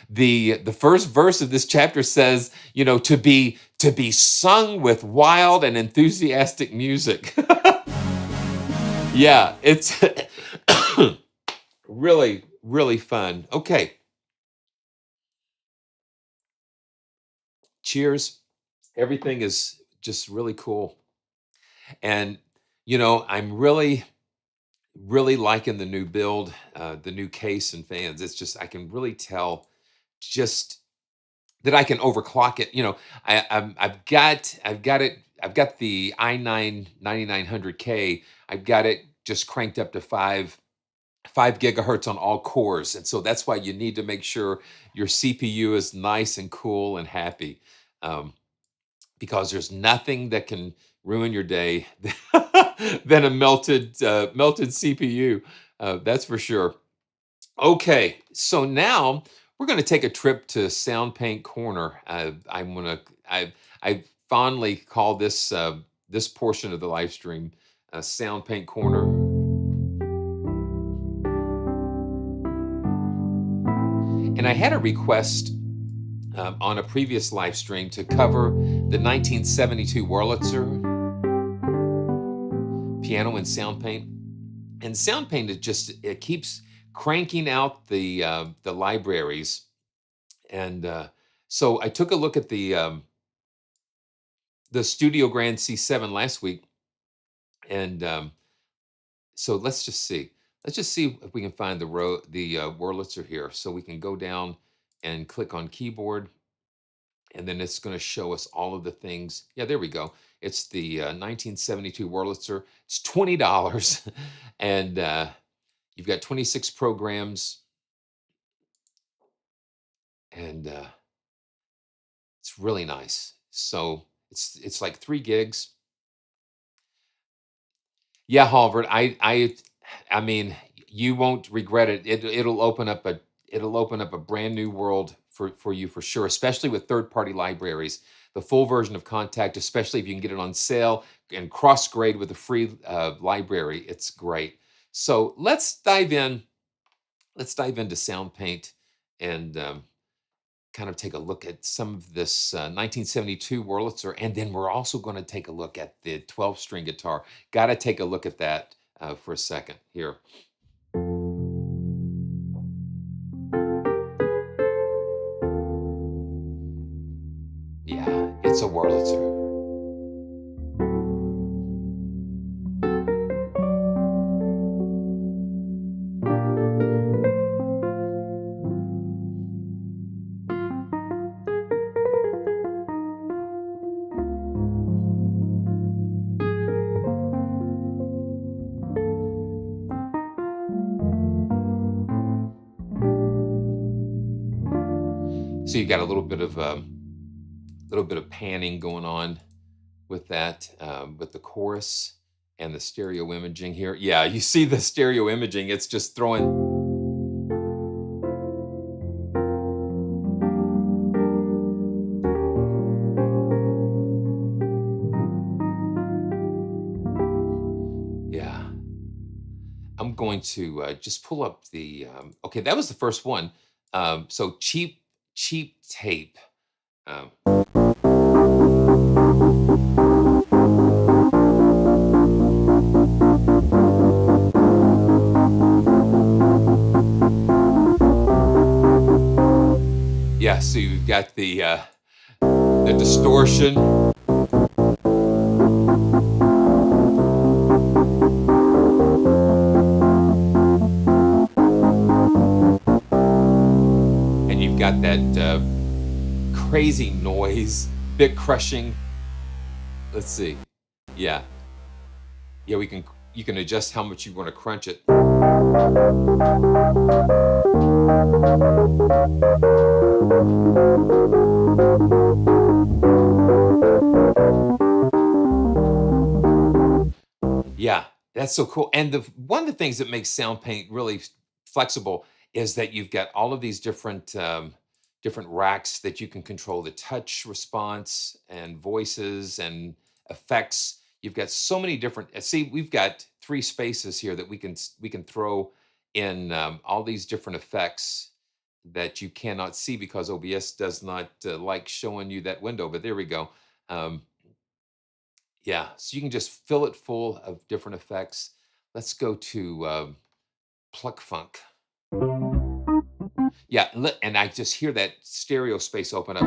the first verse of this chapter says, you know, to be sung with wild and enthusiastic music. Yeah, it's really really fun. Okay, cheers. Everything is just really cool, and you know, I'm really liking the new build, the new case and fans. It's just I can really tell just that I can overclock it. You know, I've got the i9 9900K. I've got it just cranked up to 5 5 gigahertz on all cores. And so that's why you need to make sure your CPU is nice and cool and happy, um, because there's nothing that can ruin your day than a melted CPU. That's for sure. Okay, so now we're going to take a trip to Soundpaint Corner. I fondly call this portion of the live stream Soundpaint Corner. And I had a request on a previous live stream to cover the 1972 Wurlitzer piano in Soundpaint. And Soundpaint it keeps cranking out the libraries. And so I took a look at the Studio Grand C7 last week, and so let's just see. Let's just see if we can find the Wurlitzer here. So we can go down and click on keyboard, and then it's going to show us all of the things. Yeah, there we go. It's the 1972 Wurlitzer. It's $20, and you've got 26 programs, and it's really nice. So it's like 3 gigs. Yeah, Halvard, I mean, you won't regret it. It'll open up a brand new world for you for sure, especially with third-party libraries. The full version of Contact, especially if you can get it on sale and cross-grade with a free library, it's great. So let's dive in. Let's dive into Soundpaint and kind of take a look at some of this 1972 Wurlitzer, and then we're also going to take a look at the 12-string guitar. Got to take a look at that for a second here. Yeah, it's a Wurlitzer. So you got a little bit of panning going on with that, with the chorus and the stereo imaging here. Yeah, you see the stereo imaging. It's just throwing. Yeah, I'm going to just pull up the. Okay, that was the first one. So cheap tape. Um, yeah, so you've got the distortion. And you've got that crazy noise, bit crushing. Let's see. Yeah. Yeah, you can adjust how much you want to crunch it. Yeah, that's so cool. And one of the things that makes Soundpaint really flexible is that you've got all of these different racks that you can control the touch response and voices and effects. You've got so many different. See, we've got 3 spaces here that we can throw in all these different effects that you cannot see because OBS does not like showing you that window. But there we go. Um, yeah, so you can just fill it full of different effects. Let's go to Pluck Funk. Yeah, and I just hear that stereo space open up.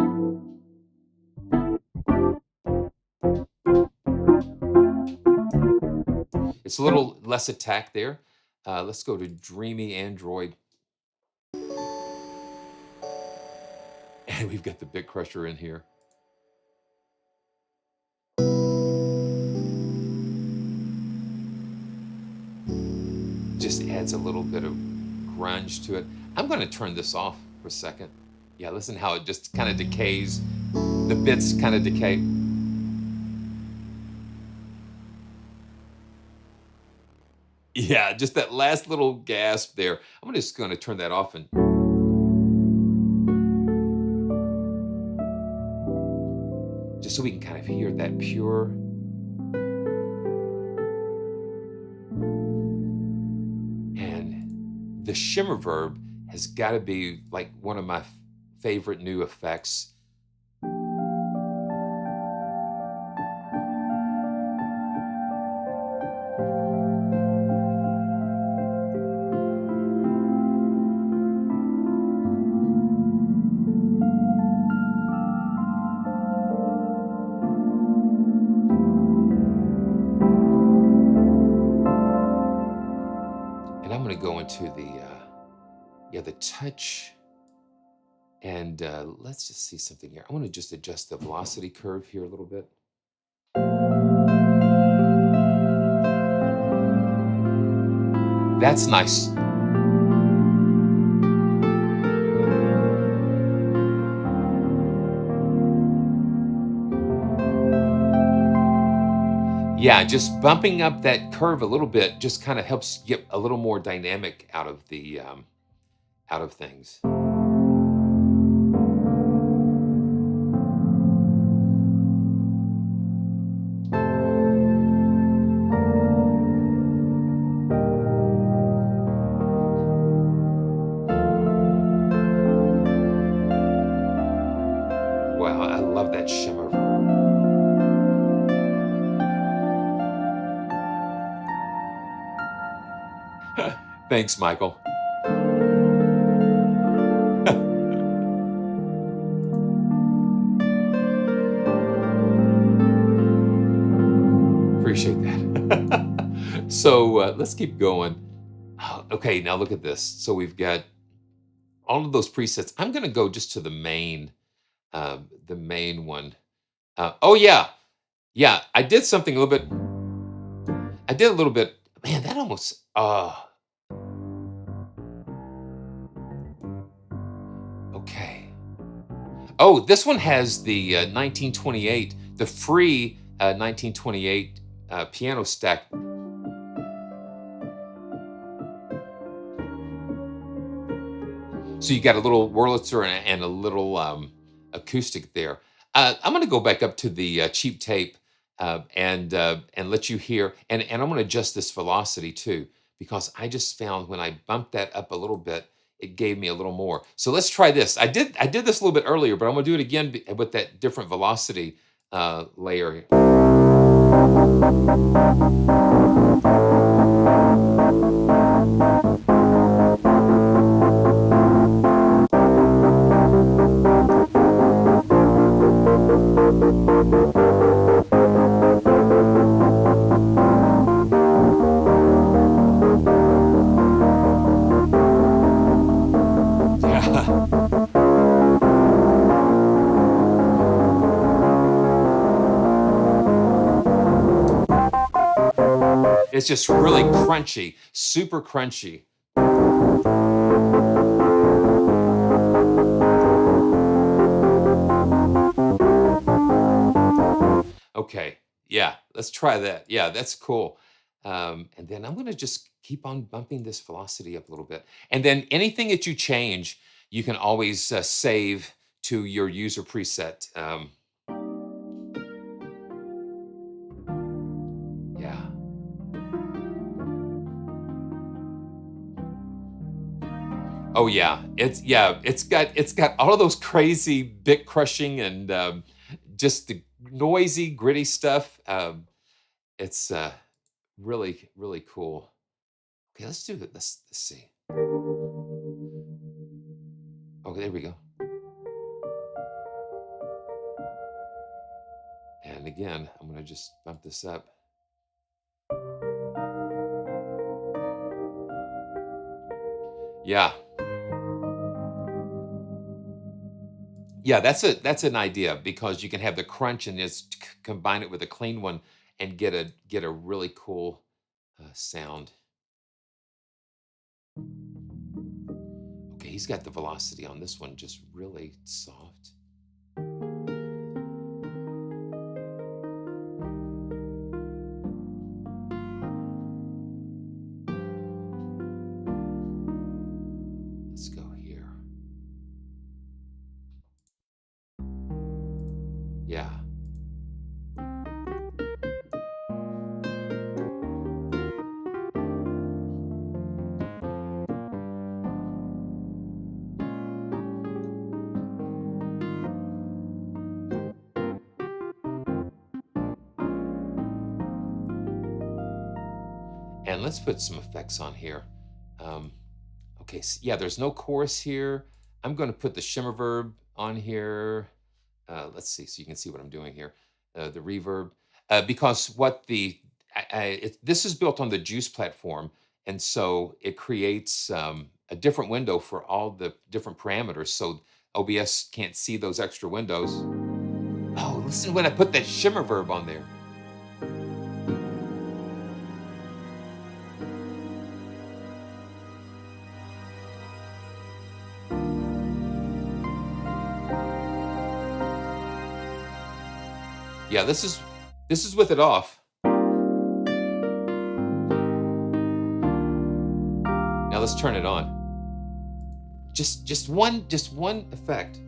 It's a little less attack there. Let's go to Dreamy Android. And we've got the Bit Crusher in here. just adds a little bit of grunge to it. I'm going to turn this off for a second. Yeah, listen how it just kind of decays. The bits kind of decay. Yeah, just that last little gasp there. I'm just going to turn that off and just so we can kind of hear that pure. And the shimmer verb has got to be like one of my favorite new effects. And I'm going to go into the touch. And let's just see something here. I want to just adjust the velocity curve here a little bit. That's nice. Yeah, just bumping up that curve a little bit just kind of helps get a little more dynamic out of the out of things. Wow, I love that shimmer verb. Thanks, Michael. Appreciate that. So let's keep going. Oh, okay, now look at this. So we've got all of those presets. I'm going to go just to the main one. Oh yeah, yeah. I did something a little bit. I did a little bit. Man, that almost. Okay. Oh, this one has the 1928, the free 1928 piano stack. So you got a little Wurlitzer and a little acoustic there. I'm going to go back up to the cheap tape and let you hear, and I'm going to adjust this velocity too, because I just found when I bumped that up a little bit, it gave me a little more. So let's try this. I did this a little bit earlier, but I'm going to do it again with that different velocity layer. It's just really crunchy, super crunchy. Okay, yeah, let's try that. Yeah, that's cool. And then I'm going to just keep on bumping this velocity up a little bit. And then anything that you change, you can always save to your user preset. Yeah. Oh it's got all of those crazy bit crushing and just the noisy, gritty stuff. It's really, really cool. Okay, let's do it. Let's see. Okay, there we go. And again, I'm gonna just bump this up. Yeah. Yeah, that's an idea because you can have the crunch and just combine it with a clean one and get a really cool sound. he's got the velocity on this one just really soft. Let's go here. Yeah. And let's put some effects on here. Okay, so yeah, there's no chorus here. I'm going to put the shimmer verb on here. Let's see, so you can see what I'm doing here. The reverb, because what this is built on the Juice platform, and so it creates a different window for all the different parameters. So OBS can't see those extra windows. Oh, listen when I put that shimmer verb on there. Yeah, this is with it off. Now let's turn it on. Just one effect.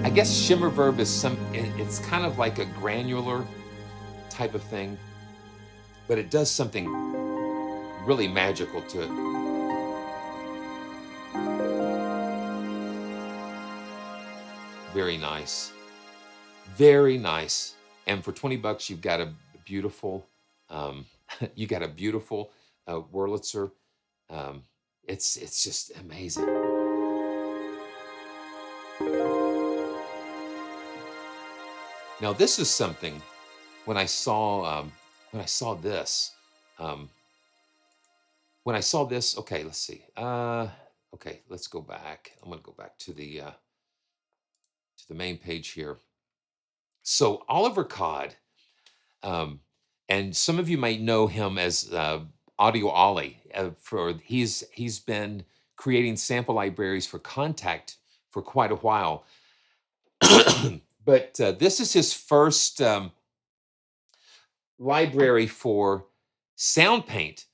I guess shimmer verb is it's kind of like a granular type of thing, but it does something really magical to it. Very nice. Very nice. And for 20 bucks, you've got a beautiful, you got a beautiful Wurlitzer. It's just amazing. Now this is something when I saw this. When I saw this, okay, let's see. Okay, let's go back. I'm going to go back to the main page here. So Oliver Codd, and some of you might know him as Audio Ollie. He's been creating sample libraries for Contact for quite a while. But this is his first library for Soundpaint,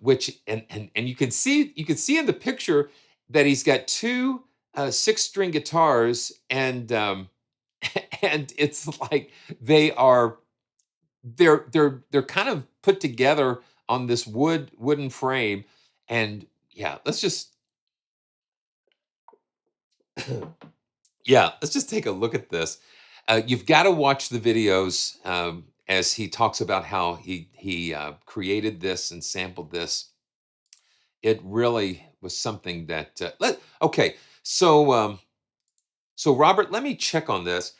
which and you can see in the picture that he's got two 6-string guitars, and and it's like they're kind of put together on this wooden frame. And yeah, let's just let's just take a look at this. You've got to watch the videos as he talks about how he created this and sampled this. It really was something that okay. So so Robert, let me check on this.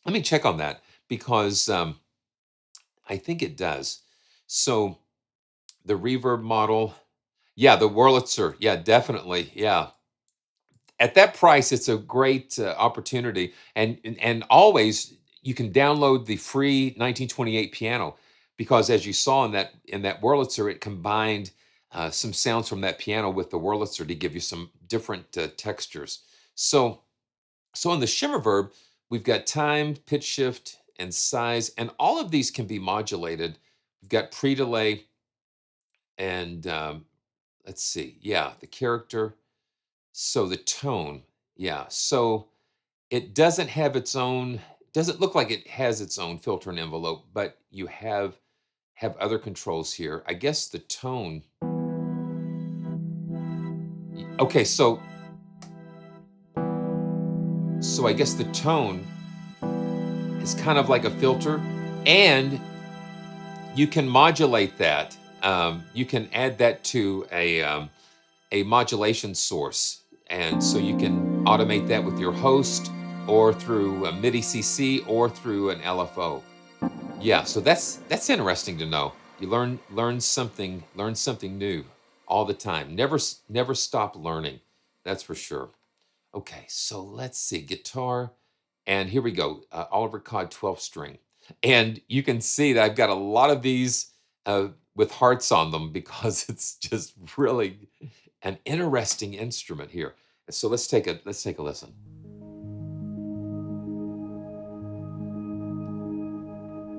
Let me check on that, because I think it does. So the reverb model, yeah, the Wurlitzer, yeah, definitely, yeah. At that price, it's a great opportunity, and always you can download the free 1928 piano, because as you saw in that Wurlitzer, it combined some sounds from that piano with the Wurlitzer to give you some different textures. So in the shimmer verb, we've got time, pitch shift, and size, and all of these can be modulated. We've got pre-delay, and let's see, yeah, the character. So the tone, yeah. So it doesn't have its own, doesn't look like it has its own filter and envelope, but you have other controls here. I guess the tone. Okay, so I guess the tone is kind of like a filter, and you can modulate that. You can add that to a modulation source, and so you can automate that with your host, or through a MIDI CC, or through an LFO. Yeah, so that's interesting to know. You learn something new all the time. Never stop learning. That's for sure. Okay, so let's see, guitar, and here we go, Oliver Cod 12 string. And you can see that I've got a lot of these with hearts on them because it's just really an interesting instrument here. So let's take a listen.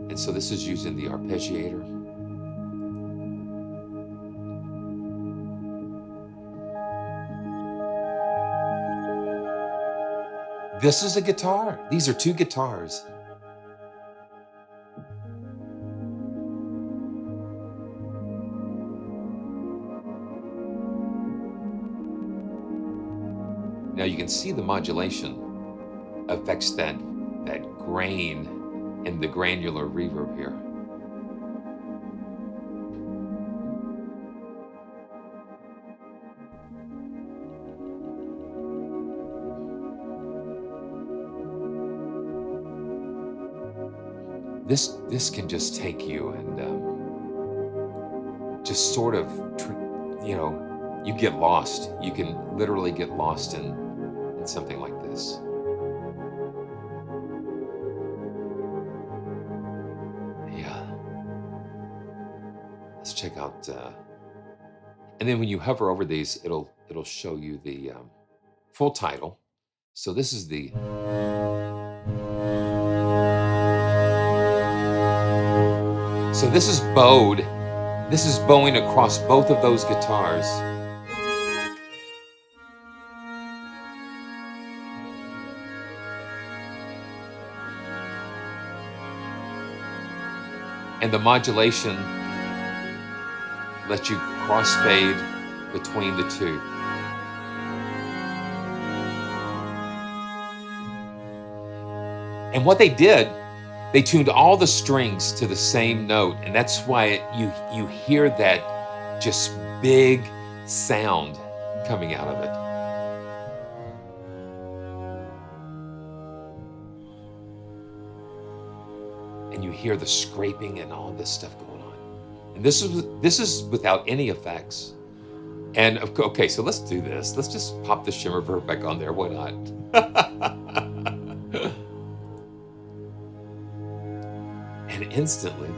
And so this is using the arpeggiator. This is a guitar. These are two guitars. Now you can see the modulation affects that grain and the granular reverb here. This can just take you and just sort of, you know, you get lost. You can literally get lost in something like this. Yeah. Let's check out. And then when you hover over these, it'll show you the full title. So this is the. So this is bowed. This is bowing across both of those guitars. And the modulation lets you crossfade between the two. And what they did, they tuned all the strings to the same note, and that's why you hear that just big sound coming out of it. And you hear the scraping and all this stuff going on. And this is without any effects. And okay, so let's do this. Let's just pop the shimmer verb back on there. Why not? And instantly,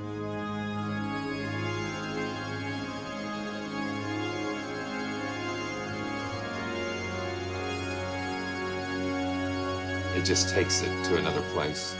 it just takes it to another place.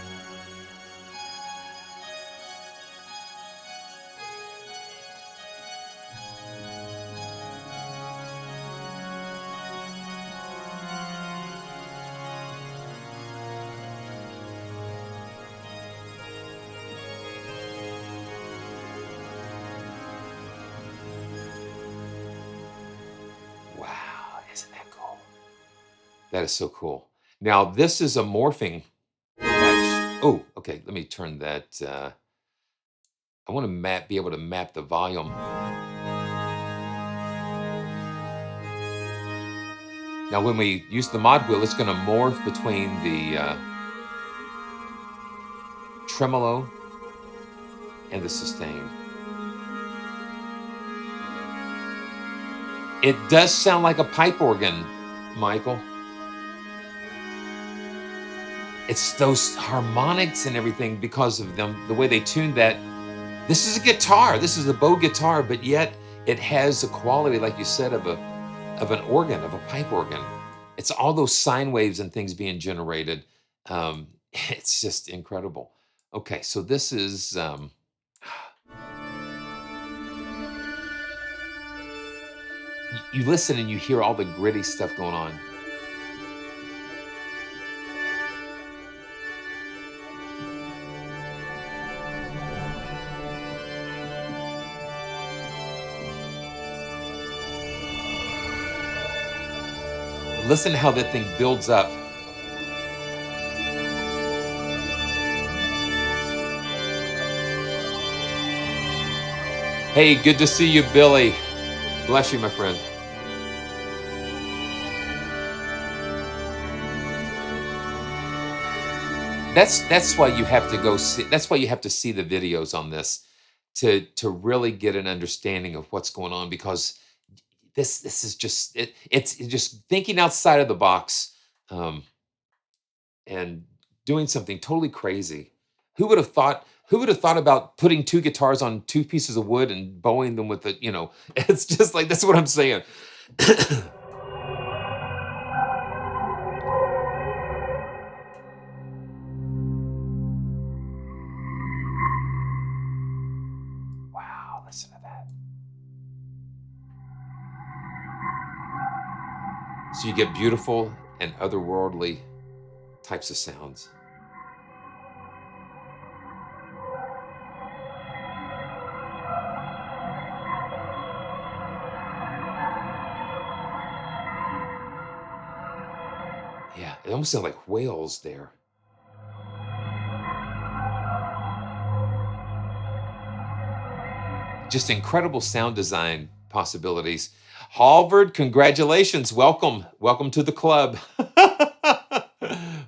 Wow, isn't that cool? That is so cool. Now, this is a morphing patch. Oh, okay, let me turn that. I want to be able to map the volume. Now, when we use the mod wheel, it's going to morph between the tremolo and the sustain. It does sound like a pipe organ, Michael. It's those harmonics and everything because of them, the way they tuned that. This is a guitar. This is a bow guitar, but yet it has a quality, like you said, of an organ, of a pipe organ. It's all those sine waves and things being generated. It's just incredible. Okay, so this is. You listen and you hear all the gritty stuff going on. Listen how that thing builds up. Hey, good to see you, Billy. Bless you, my friend. That's why you have to go see. That's why you have to see the videos on this to really get an understanding of what's going on, because this is just it's just thinking outside of the box um, and doing something totally crazy. Who would have thought? Who would have thought about putting two guitars on two pieces of wood and bowing them with it? It's just like that's what I'm saying. Wow, listen to that. So you get beautiful and otherworldly types of sounds. Yeah, it almost sounds like whales there. Just incredible sound design possibilities. Halvard, congratulations. Welcome. Welcome to the club.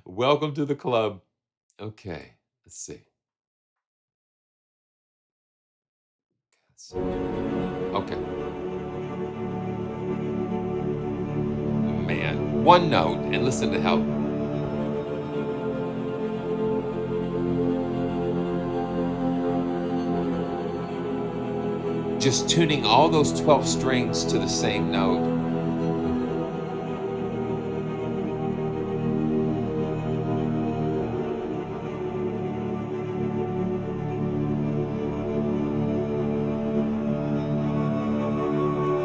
Welcome to the club. Okay, let's see. Okay. Man, one note, and listen to how. Just tuning all those 12 strings to the same note.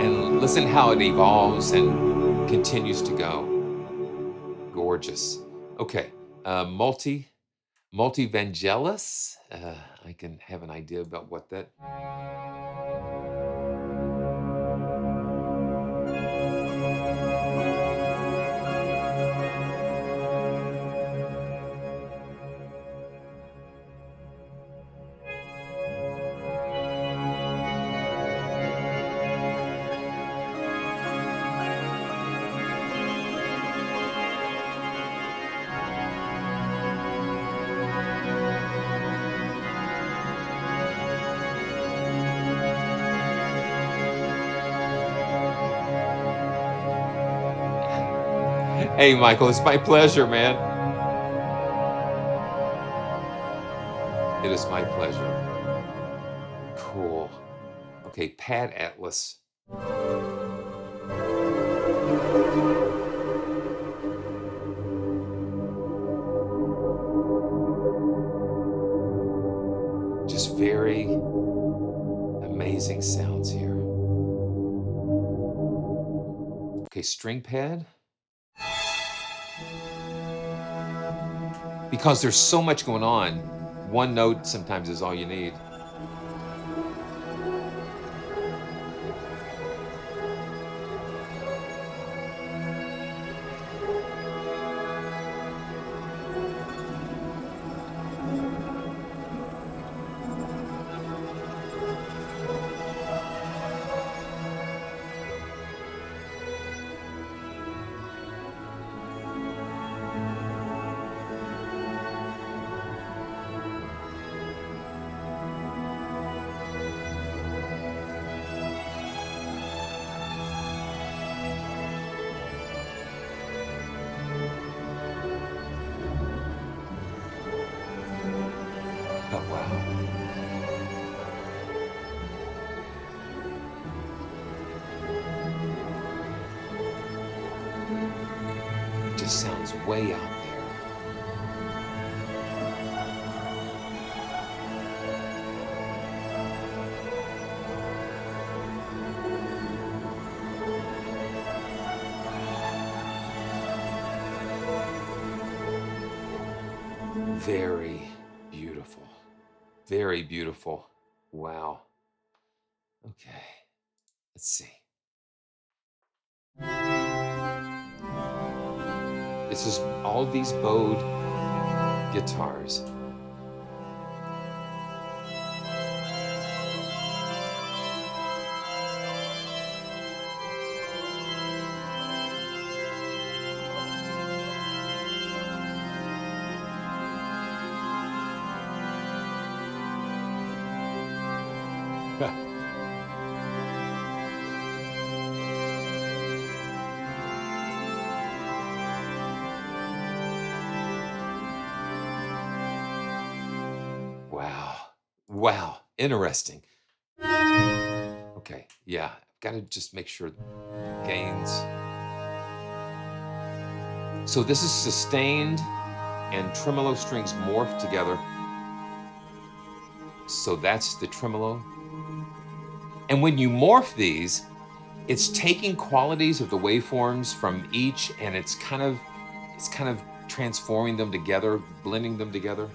And listen how it evolves and continues to go. Gorgeous. Okay, multi-vangelis. I can have an idea about what that. Hey, Michael, it's my pleasure, man. It is my pleasure. Cool. Okay, Pad Atlas. Just very amazing sounds here. Okay, string pad. Because there's so much going on, one note sometimes is all you need. Oh, wow. It just sounds way out there. Very beautiful. Very beautiful. Wow. Okay. Let's see. This is all these bowed guitars. Wow, interesting. Okay, yeah, got to just make sure gains. So this is sustained and tremolo strings morphed together. So that's the tremolo. And when you morph these, it's taking qualities of the waveforms from each, and it's kind of transforming them together, blending them together.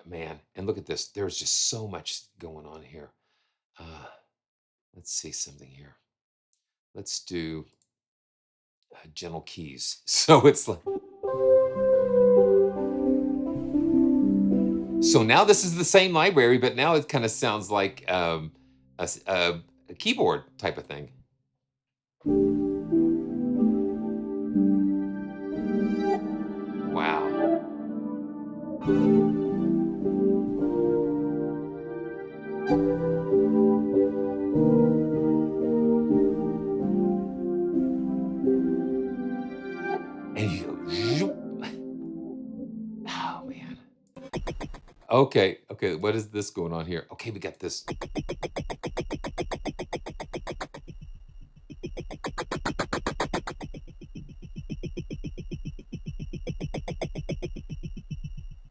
Man, and look at this. There's just so much going on here. Let's see something here. Let's do gentle keys. So it's like, so now this is the same library, but now it kind of sounds like a keyboard type of thing. Wow. And you go, zoop. Oh man. Okay, what is this going on here? Okay, we got this.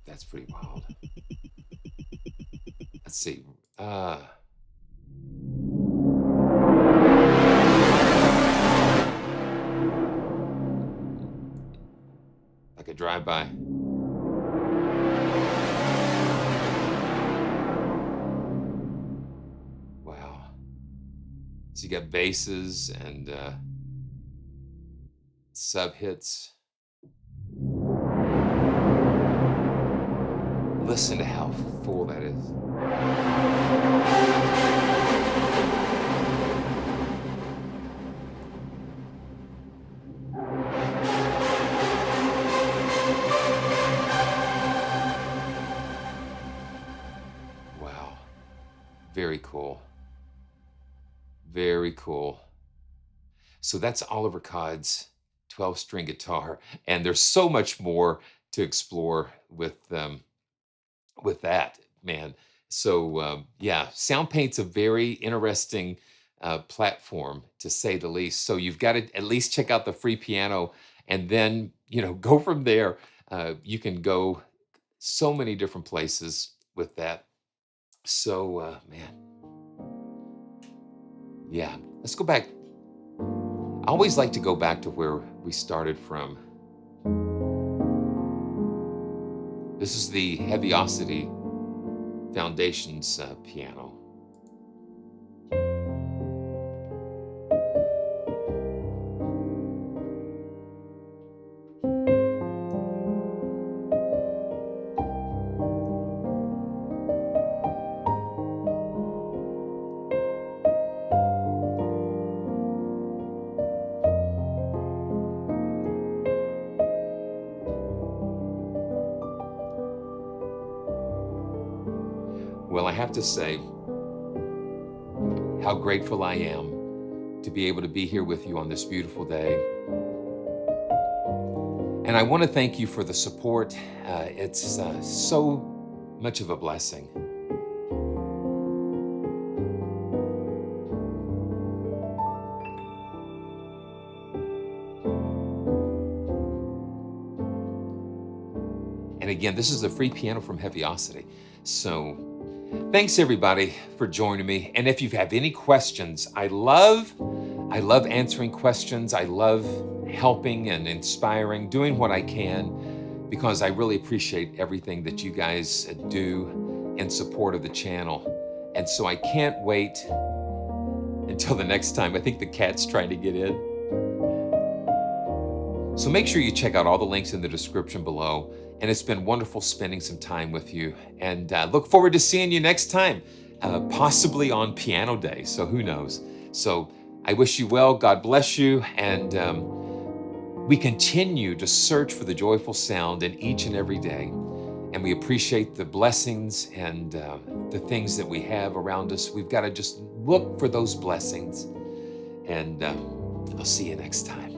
That's pretty wild. Let's see. Like a drive-by. Wow. So you got basses and sub hits. Listen to how full that is. Wow. Very cool. Very cool. So that's Oliver Codd's 12-string guitar, and there's so much more to explore with that, man. So yeah, Soundpaint's a very interesting platform, to say the least. So you've got to at least check out the free piano, and then go from there. You can go so many different places with that. So man, yeah, let's go back. I always like to go back to where we started from. This is the Heavyocity Foundations piano. Well, I have to say how grateful I am to be able to be here with you on this beautiful day. And I want to thank you for the support. It's so much of a blessing. And again, this is a free piano from Heavyocity. So thanks everybody for joining me. And if you have any questions, I love answering questions. I love helping and inspiring, doing what I can, because I really appreciate everything that you guys do in support of the channel. And so I can't wait until the next time. I think the cat's trying to get in. So make sure you check out all the links in the description below. And it's been wonderful spending some time with you. And look forward to seeing you next time, possibly on Piano Day. So who knows? So I wish you well. God bless you. And we continue to search for the joyful sound in each and every day. and we appreciate the blessings and the things that we have around us. We've got to just look for those blessings. And I'll see you next time.